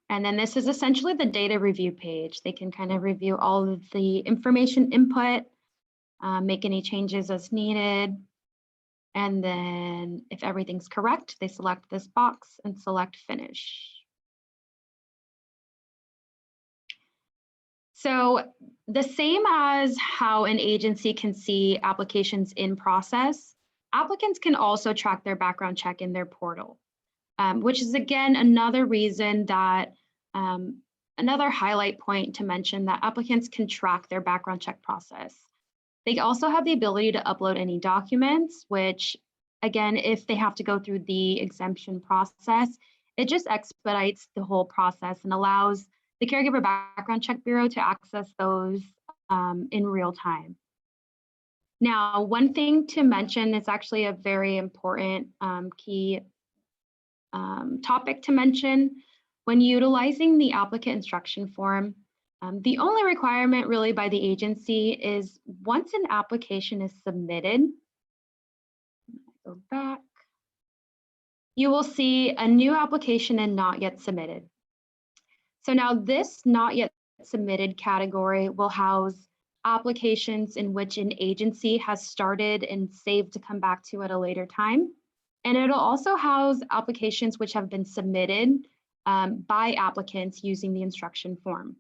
And then this is essentially the data review page. They can kind of review all of the information input, make any changes as needed. And then if everything's correct, they select this box and select finish. So the same as how an agency can see applications in process, applicants can also track their background check in their portal, which is again another reason that another highlight point to mention that applicants can track their background check process. They also have the ability to upload any documents, which again, if they have to go through the exemption process, it just expedites the whole process and allows the Caregiver Background Check Bureau to access those in real time. Now, one thing to mention is actually a very important key topic to mention. When utilizing the applicant instruction form, the only requirement really by the agency is once an application is submitted, go back, you will see a new application and not yet submitted. So now this not yet submitted category will house applications in which an agency has started and saved to come back to at a later time. And it'll also house applications which have been submitted by applicants using the instruction form.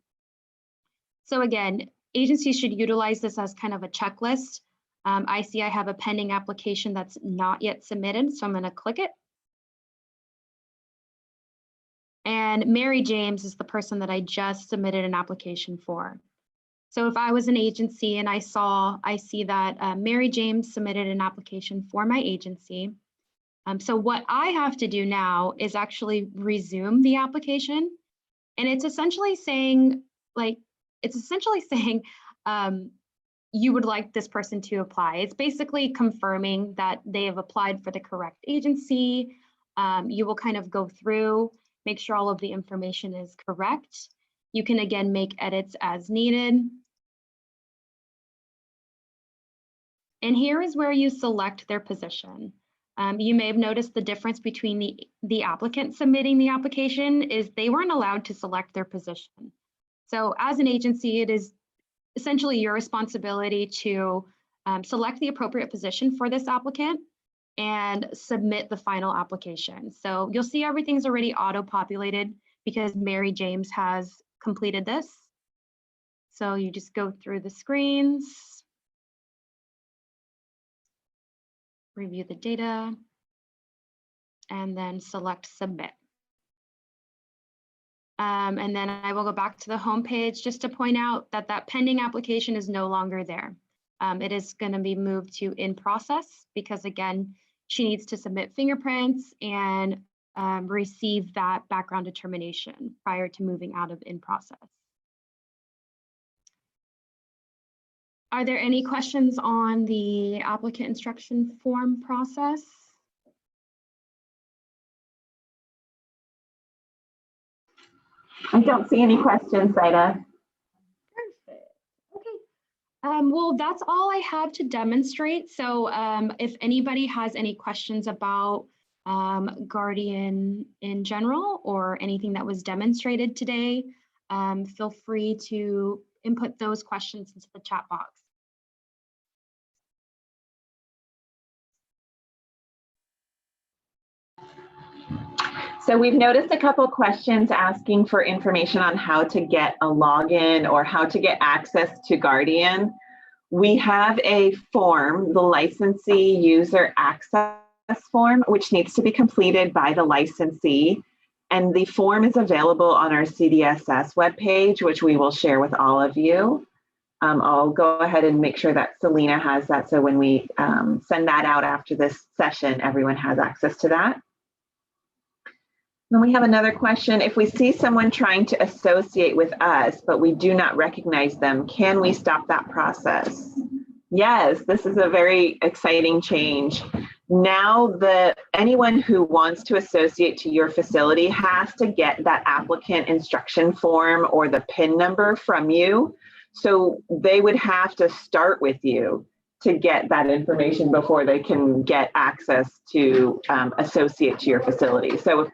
So again, agencies should utilize this as kind of a checklist. I see I have a pending application that's not yet submitted, so I'm going to click it. And Mary James is the person that I just submitted an application for. So if I was an agency and I see that Mary James submitted an application for my agency. So what I have to do now is actually resume the application. And it's essentially saying, you would like this person to apply. It's basically confirming that they have applied for the correct agency. You will kind of go through, make sure all of the information is correct. You can again make edits as needed. And here is where you select their position. You may have noticed the difference between the applicant submitting the application is they weren't allowed to select their position. So as an agency, it is essentially your responsibility to select the appropriate position for this applicant and submit the final application. So you'll see everything's already auto-populated because Mary James has completed this. So you just go through the screens, review the data, and then select submit. And then I will go back to the home page just to point out that that pending application is no longer there. It is going to be moved to in process because again, she needs to submit fingerprints and receive that background determination prior to moving out of in process. Are there any questions on the applicant instruction form process? I don't see any questions, Zaida. Perfect. Okay. Well, that's all I have to demonstrate. So if anybody has any questions about Guardian in general or anything that was demonstrated today, feel free to input those questions into the chat box. So we've noticed a couple questions asking for information on how to get a login or how to get access to Guardian. We have a form, the licensee user access form, which needs to be completed by the licensee. And the form is available on our CDSS webpage, which we will share with all of you. I'll go ahead and make sure that Selena has that. So when we send that out after this session, everyone has access to that. Then we have another question. If we see someone trying to associate with us, but we do not recognize them, can we stop that process? Yes, this is a very exciting change. Now anyone who wants to associate to your facility has to get that applicant instruction form or the PIN number from you. So they would have to start with you to get that information before they can get access to associate to your facility. So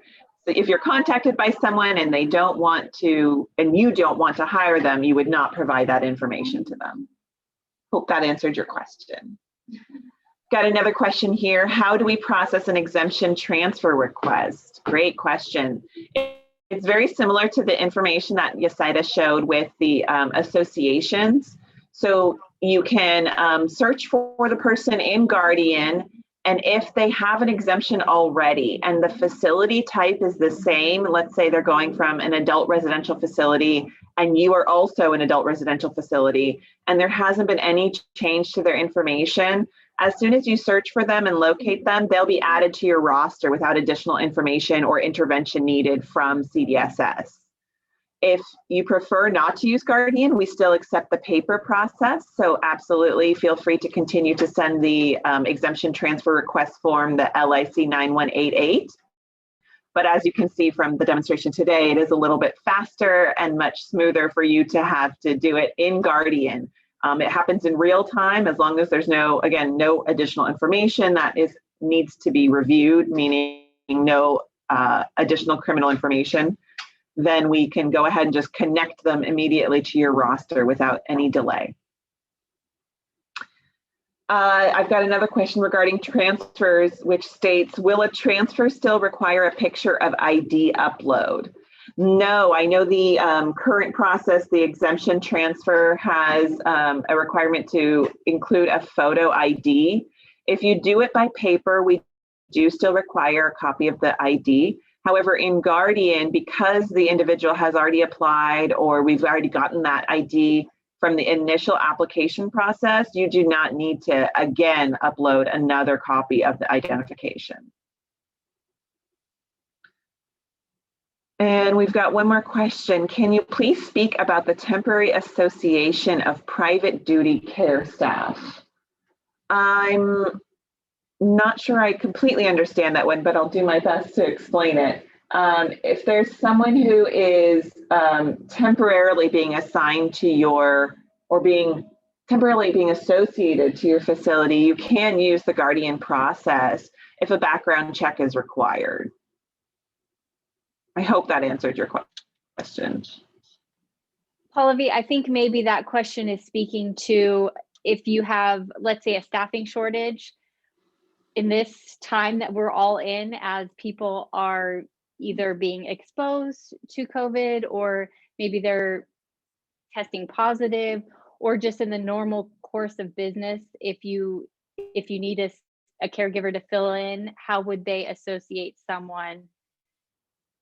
if you're contacted by someone and they don't want to, and you don't want to hire them, you would not provide that information to them. Hope that answered your question. Got another question here. How do we process an exemption transfer request? Great question. It's very similar to the information that Yasaida showed with the associations. So you can search for the person in Guardian, and if they have an exemption already and the facility type is the same, let's say they're going from an adult residential facility and you are also an adult residential facility, and there hasn't been any change to their information, as soon as you search for them and locate them, they'll be added to your roster without additional information or intervention needed from CDSS. If you prefer not to use Guardian, we still accept the paper process. So absolutely feel free to continue to send the exemption transfer request form, the LIC 9188. But as you can see from the demonstration today, it is a little bit faster and much smoother for you to have to do it in Guardian. It happens in real time as long as there's no additional information that needs to be reviewed, meaning no additional criminal information. Then we can go ahead and just connect them immediately to your roster without any delay. I've got another question regarding transfers, which states, will a transfer still require a picture of ID upload? No, I know the current process, the exemption transfer has a requirement to include a photo ID. If you do it by paper, we do still require a copy of the ID. However, in Guardian, because the individual has already applied or we've already gotten that ID from the initial application process, you do not need to, again, upload another copy of the identification. And we've got one more question. Can you please speak about the temporary association of private duty care staff? I'm not sure I completely understand that one, but I'll do my best to explain it. If there's someone who is temporarily being assigned to your, or temporarily being associated to your facility, you can use the Guardian process if a background check is required. I hope that answered your question. Pallavi, I think maybe that question is speaking to if you have, let's say, a staffing shortage in this time that we're all in, as people are either being exposed to COVID or maybe they're testing positive, or just in the normal course of business, if you need a caregiver to fill in, how would they associate someone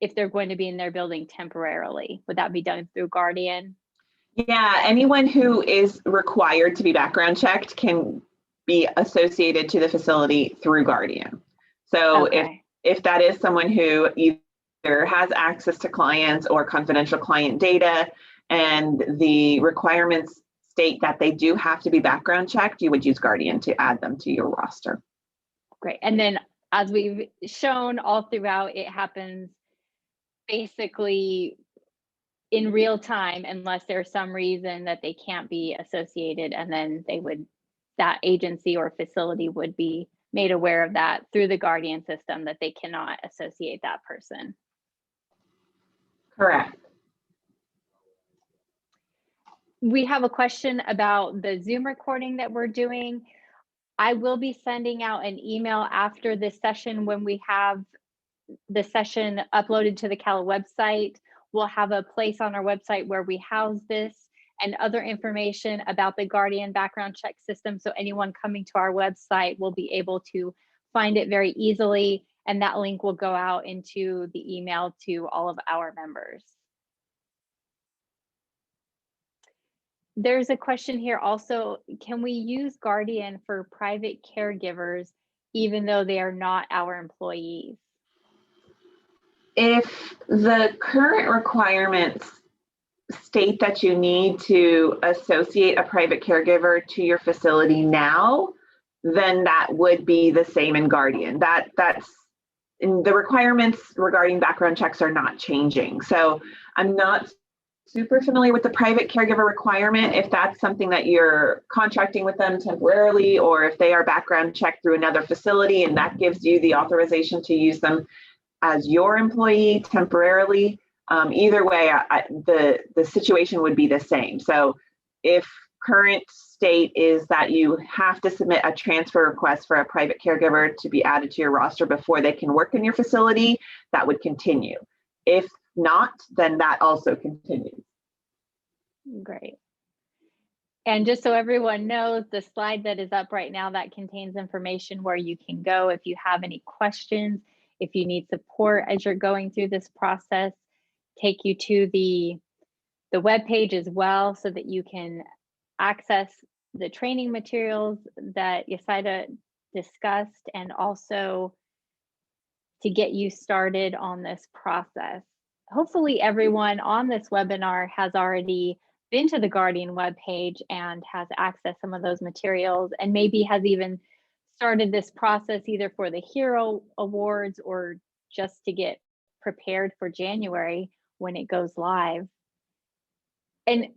if they're going to be in their building temporarily? Would that be done through Guardian? Yeah, anyone who is required to be background checked can be associated to the facility through Guardian. So Okay. if that is someone who either has access to clients or confidential client data, and the requirements state that they do have to be background checked, you would use Guardian to add them to your roster. Great. And then as we've shown all throughout, it happens basically in real time unless there's some reason that they can't be associated, and then that agency or facility would be made aware of that through the Guardian system that they cannot associate that person. Correct. We have a question about the Zoom recording that we're doing. I will be sending out an email after this session when we have the session uploaded to the CALA website. We'll have a place on our website where we house this and other information about the Guardian background check system. So anyone coming to our website will be able to find it very easily. And that link will go out into the email to all of our members. There's a question here also, can we use Guardian for private caregivers even though they are not our employees? If the current requirements state that you need to associate a private caregiver to your facility now, then that would be the same in Guardian. That's the requirements regarding background checks are not changing. So I'm not super familiar with the private caregiver requirement, if that's something that you're contracting with them temporarily, or if they are background checked through another facility and that gives you the authorization to use them as your employee temporarily. Either way, the situation would be the same. So if current state is that you have to submit a transfer request for a private caregiver to be added to your roster before they can work in your facility, that would continue. If not, then that also continues. Great. And just so everyone knows, the slide that is up right now, that contains information where you can go if you have any questions, if you need support as you're going through this process, take you to the webpage as well so that you can access the training materials that Yesaida discussed, and also to get you started on this process. Hopefully everyone on this webinar has already been to the Guardian webpage and has accessed some of those materials, and maybe has even started this process either for the Hero Awards or just to get prepared for January when it goes live. And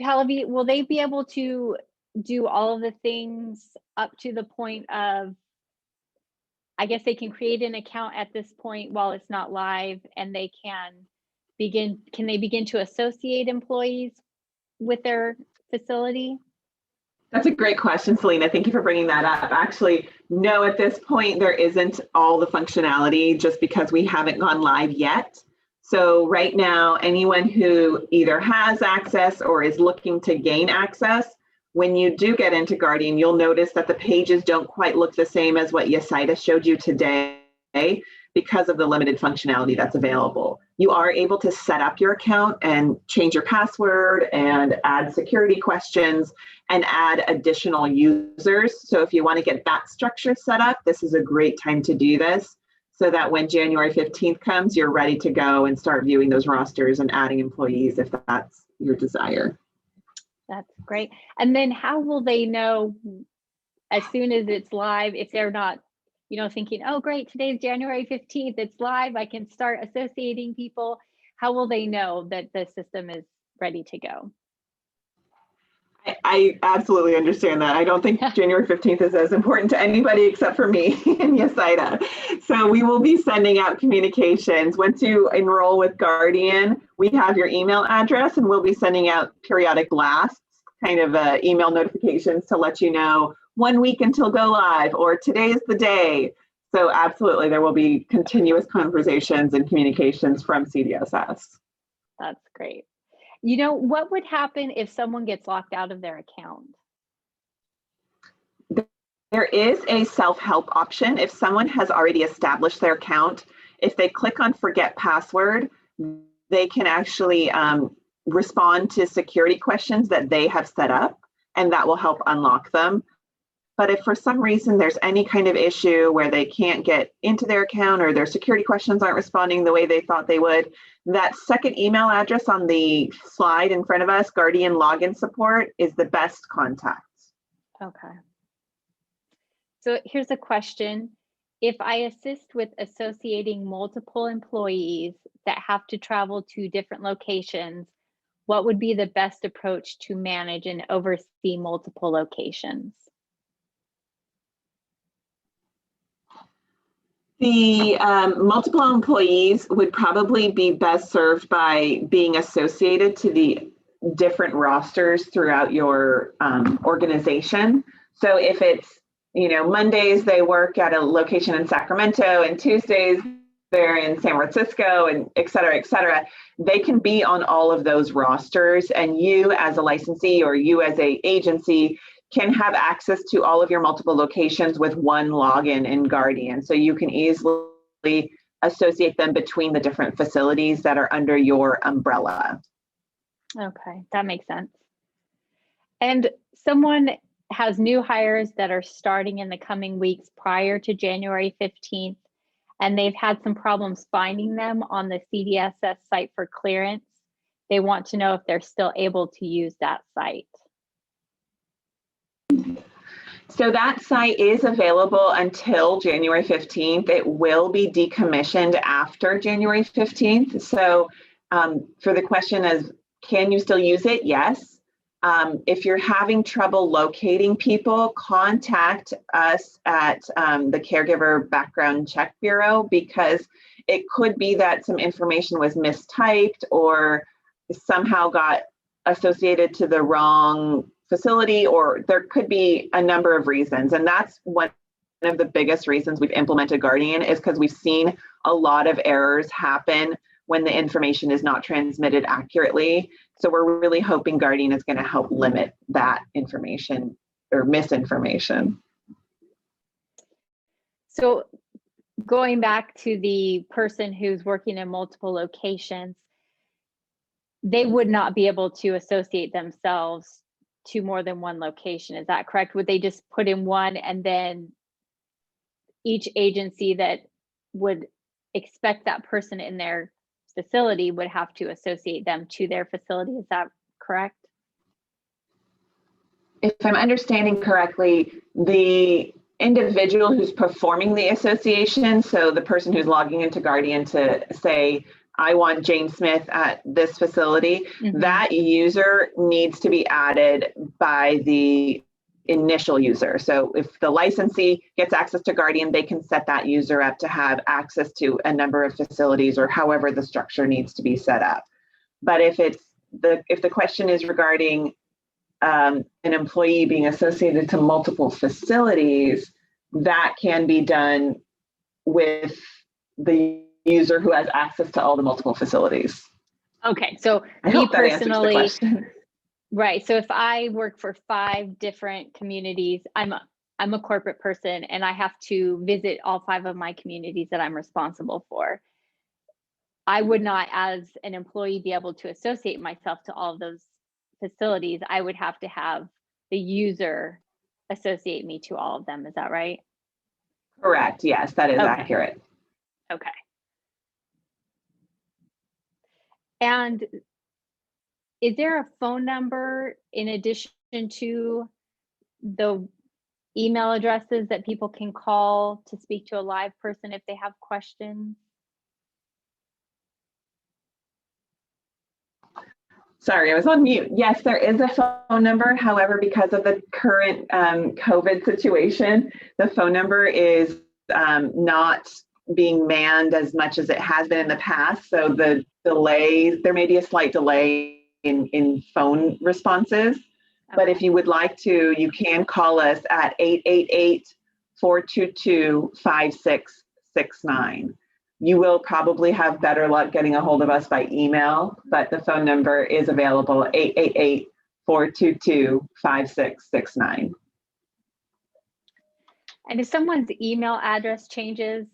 Pallavi, will they be able to do all of the things up to the point of, I guess they can create an account at this point while it's not live, and they can they begin to associate employees with their facility? That's a great question, Selena. Thank you for bringing that up. Actually, no, at this point, there isn't all the functionality just because we haven't gone live yet. So right now, anyone who either has access or is looking to gain access, when you do get into Guardian, you'll notice that the pages don't quite look the same as what Yesaida showed you today because of the limited functionality that's available. You are able to set up your account and change your password and add security questions and add additional users. So if you want to get that structure set up, this is a great time to do this so that when January 15th comes, you're ready to go and start viewing those rosters and adding employees if that's your desire. That's great. And then how will they know as soon as it's live, if they're not, thinking, oh, great, today's January 15th, it's live, I can start associating people. How will they know that the system is ready to go? I absolutely understand that. I don't think January 15th is as important to anybody except for me and Yesaida. So we will be sending out communications. Once you enroll with Guardian, we have your email address and we'll be sending out periodic blasts, kind of email notifications to let you know 1 week until go live or today's the day. So absolutely, there will be continuous conversations and communications from CDSS. That's great. What would happen if someone gets locked out of their account? There is a self-help option. If someone has already established their account, if they click on forget password, they can actually respond to security questions that they have set up, and that will help unlock them. But if for some reason there's any kind of issue where they can't get into their account or their security questions aren't responding the way they thought they would, that second email address on the slide in front of us, Guardian Login Support, is the best contact. Okay. So here's a question. If I assist with associating multiple employees that have to travel to different locations, what would be the best approach to manage and oversee multiple locations? The multiple employees would probably be best served by being associated to the different rosters throughout your organization. So if it's, Mondays they work at a location in Sacramento and Tuesdays they're in San Francisco and et cetera, they can be on all of those rosters, and you as a licensee or you as a agency can have access to all of your multiple locations with one login in Guardian. So you can easily associate them between the different facilities that are under your umbrella. Okay, that makes sense. And someone has new hires that are starting in the coming weeks prior to January 15th, and they've had some problems finding them on the CDSS site for clearance. They want to know if they're still able to use that site. So that site is available until January 15th. It will be decommissioned after January 15th. So for the question of, can you still use it? Yes. If you're having trouble locating people, contact us at the Caregiver Background Check Bureau, because it could be that some information was mistyped or somehow got associated to the wrong facility, or there could be a number of reasons. And that's one of the biggest reasons we've implemented Guardian, is because we've seen a lot of errors happen when the information is not transmitted accurately. So we're really hoping Guardian is going to help limit that information or misinformation. So going back to the person who's working in multiple locations, they would not be able to associate themselves to more than one location. Is that correct? Would they just put in one, and then each agency that would expect that person in their facility would have to associate them to their facility? Is that correct? If I'm understanding correctly, the individual who's performing the association, so the person who's logging into Guardian to say, I want Jane Smith at this facility, that user needs to be added by the initial user. So if the licensee gets access to Guardian, they can set that user up to have access to a number of facilities, or however the structure needs to be set up. But if the question is regarding an employee being associated to multiple facilities, that can be done with the user who has access to all the multiple facilities. Okay, so I me hope that answers the personally, question. right? So if I work for 5 different communities, I'm a corporate person, and I have to visit all 5 of my communities that I'm responsible for. I would not, as an employee, be able to associate myself to all of those facilities. I would have to have the user associate me to all of them. Is that right? Correct. Yes, that is Okay. accurate. Okay. And is there a phone number in addition to the email addresses that people can call to speak to a live person if they have questions? Sorry, I was on mute. Yes, there is a phone number. However, because of the current COVID situation, the phone number is not being manned as much as it has been in the past. So the delays, there may be a slight delay in phone responses. Okay. But if you would like to, you can call us at 888-422-5669. You will probably have better luck getting a hold of us by email, but the phone number is available, 888-422-5669. And if someone's email address changes,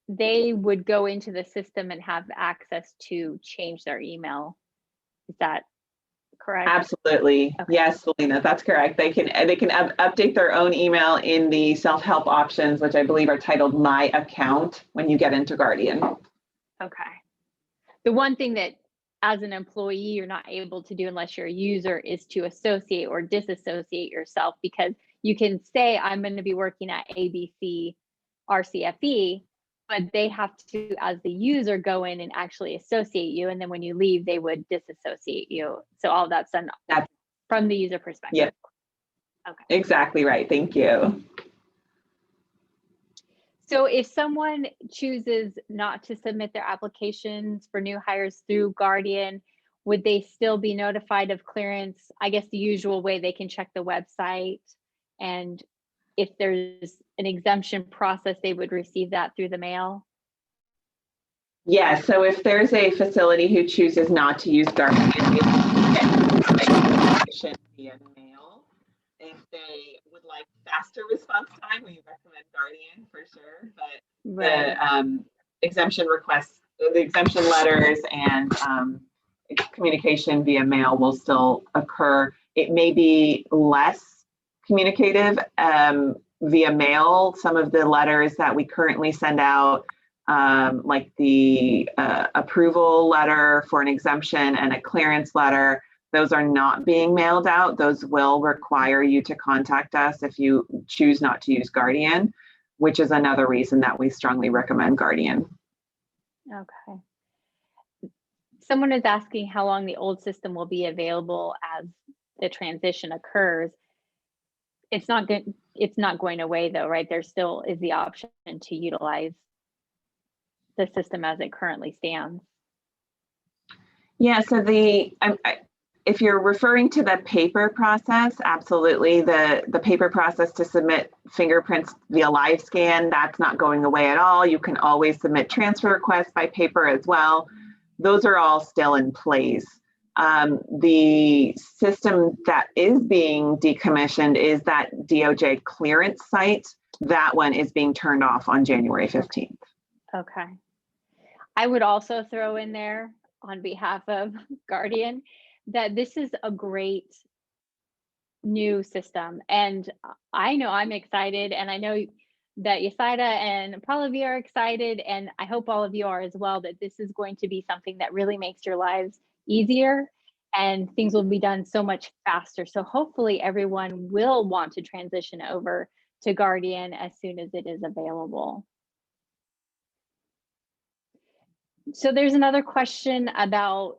they would go into the system and have access to change their email. Is that correct? Absolutely. Okay. Yes, Selena, that's correct. They can update their own email in the self-help options, which I believe are titled My Account, when you get into Guardian. Okay. The one thing that as an employee you're not able to do unless you're a user is to associate or disassociate yourself, because you can say I'm going to be working at ABC RCFE, but they have to, as the user, go in and actually associate you. And then when you leave, they would disassociate you. So all that's done from the user perspective. Yep. Okay. Exactly right. Thank you. So if someone chooses not to submit their applications for new hires through Guardian, would they still be notified of clearance? I guess the usual way, they can check the website, and if there's an exemption process, they would receive that through the mail. Yeah, so if there's a facility who chooses not to use Guardian, they can get information via mail. If they would like faster response time, we recommend Guardian for sure. But Right. the exemption requests, the exemption letters, and communication via mail will still occur. It may be less communicative via mail. Some of the letters that we currently send out, like the approval letter for an exemption and a clearance letter, those are not being mailed out. Those will require you to contact us if you choose not to use Guardian, which is another reason that we strongly recommend Guardian. Okay. Someone is asking how long the old system will be available as the transition occurs. It's not going away though, right? There still is the option to utilize the system as it currently stands. Yeah, so if you're referring to the paper process, absolutely. The paper process to submit fingerprints via live scan, that's not going away at all. You can always submit transfer requests by paper as well. Those are all still in place. The system that is being decommissioned is that DOJ clearance site. That one is being turned off on January 15th. Okay. I would also throw in there on behalf of Guardian that this is a great new system. And I know I'm excited, and I know that Yesaida and Pallavi are excited, and I hope all of you are as well, that this is going to be something that really makes your lives easier and things will be done so much faster. So hopefully everyone will want to transition over to Guardian as soon as it is available. So there's another question about,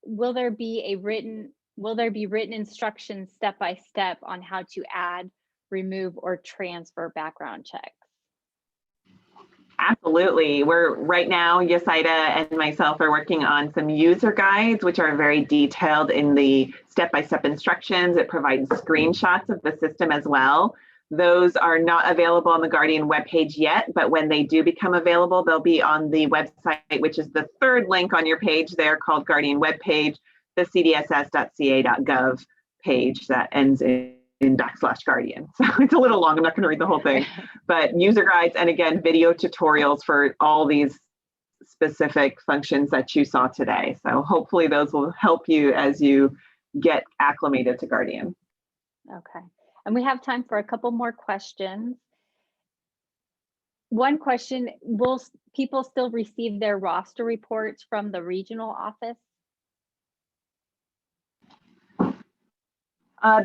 will there be written instructions step by step on how to add, remove, or transfer background checks? Absolutely. We're right now, Yesaida and myself are working on some user guides, which are very detailed in the step-by-step instructions. It provides screenshots of the system as well. Those are not available on the Guardian webpage yet, but when they do become available, they'll be on the website, which is the third link on your page there, called Guardian webpage, the cdss.ca.gov page that ends in /Guardian. So it's a little long. I'm not going to read the whole thing, but user guides, and again, video tutorials for all these specific functions that you saw today. So hopefully those will help you as you get acclimated to Guardian. Okay. And we have time for a couple more questions. One question, will people still receive their roster reports from the regional office?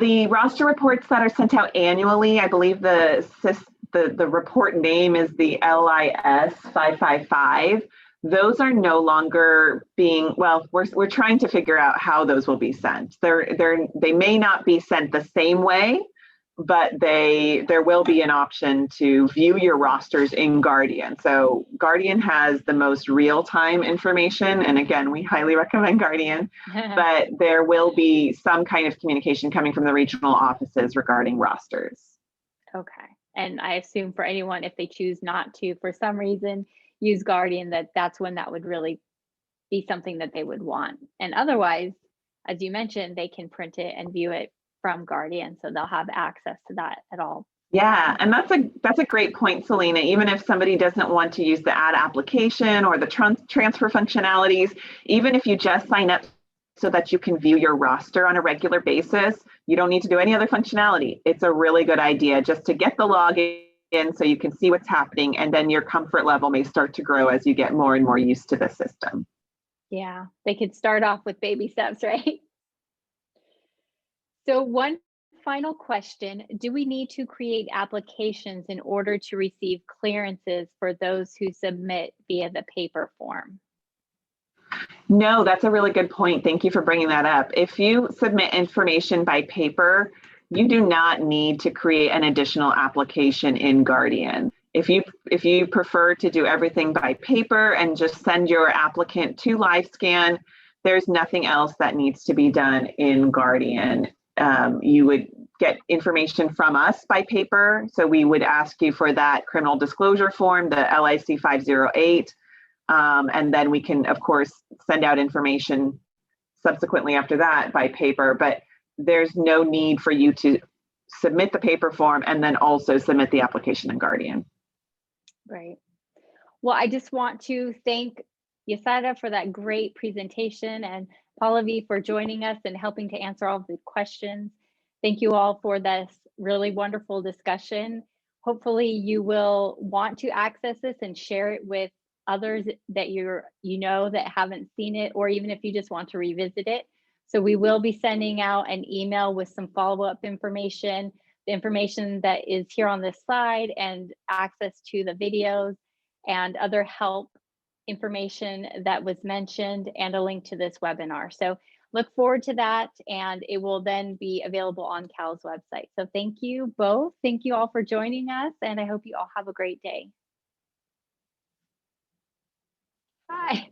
The roster reports that are sent out annually, I believe the report name is the LIS 555. Those are no longer being, well, we're trying to figure out how those will be sent. They may not be sent the same way, but there will be an option to view your rosters in Guardian. So Guardian has the most real-time information, and again, we highly recommend Guardian, but there will be some kind of communication coming from the regional offices regarding rosters. Okay, and I assume for anyone, if they choose not to, for some reason, use Guardian, that's when that would really be something that they would want. And otherwise, as you mentioned, they can print it and view it from Guardian, so they'll have access to that at all. Yeah, and that's a great point, Selena. Even if somebody doesn't want to use the add application or the transfer functionalities, even if you just sign up so that you can view your roster on a regular basis, you don't need to do any other functionality. It's a really good idea just to get the login so you can see what's happening, and then your comfort level may start to grow as you get more and more used to the system. Yeah, they could start off with baby steps, right? So one final question, do we need to create applications in order to receive clearances for those who submit via the paper form? No, that's a really good point. Thank you for bringing that up. If you submit information by paper, you do not need to create an additional application in Guardian. If you prefer to do everything by paper and just send your applicant to LiveScan, there's nothing else that needs to be done in Guardian. You would get information from us by paper. So we would ask you for that criminal disclosure form, the LIC 508. And then we can, of course, send out information subsequently after that by paper, but there's no need for you to submit the paper form and then also submit the application in Guardian. Right. Well, I just want to thank Yasada for that great presentation, and Pallavi for joining us and helping to answer all of the questions. Thank you all for this really wonderful discussion. Hopefully you will want to access this and share it with others that you know that haven't seen it, or even if you just want to revisit it. So we will be sending out an email with some follow-up information, the information that is here on this slide, and access to the videos and other help information that was mentioned, and a link to this webinar. So look forward to that, and it will then be available on CAL's website. So thank you both. Thank you all for joining us, and I hope you all have a great day. Bye.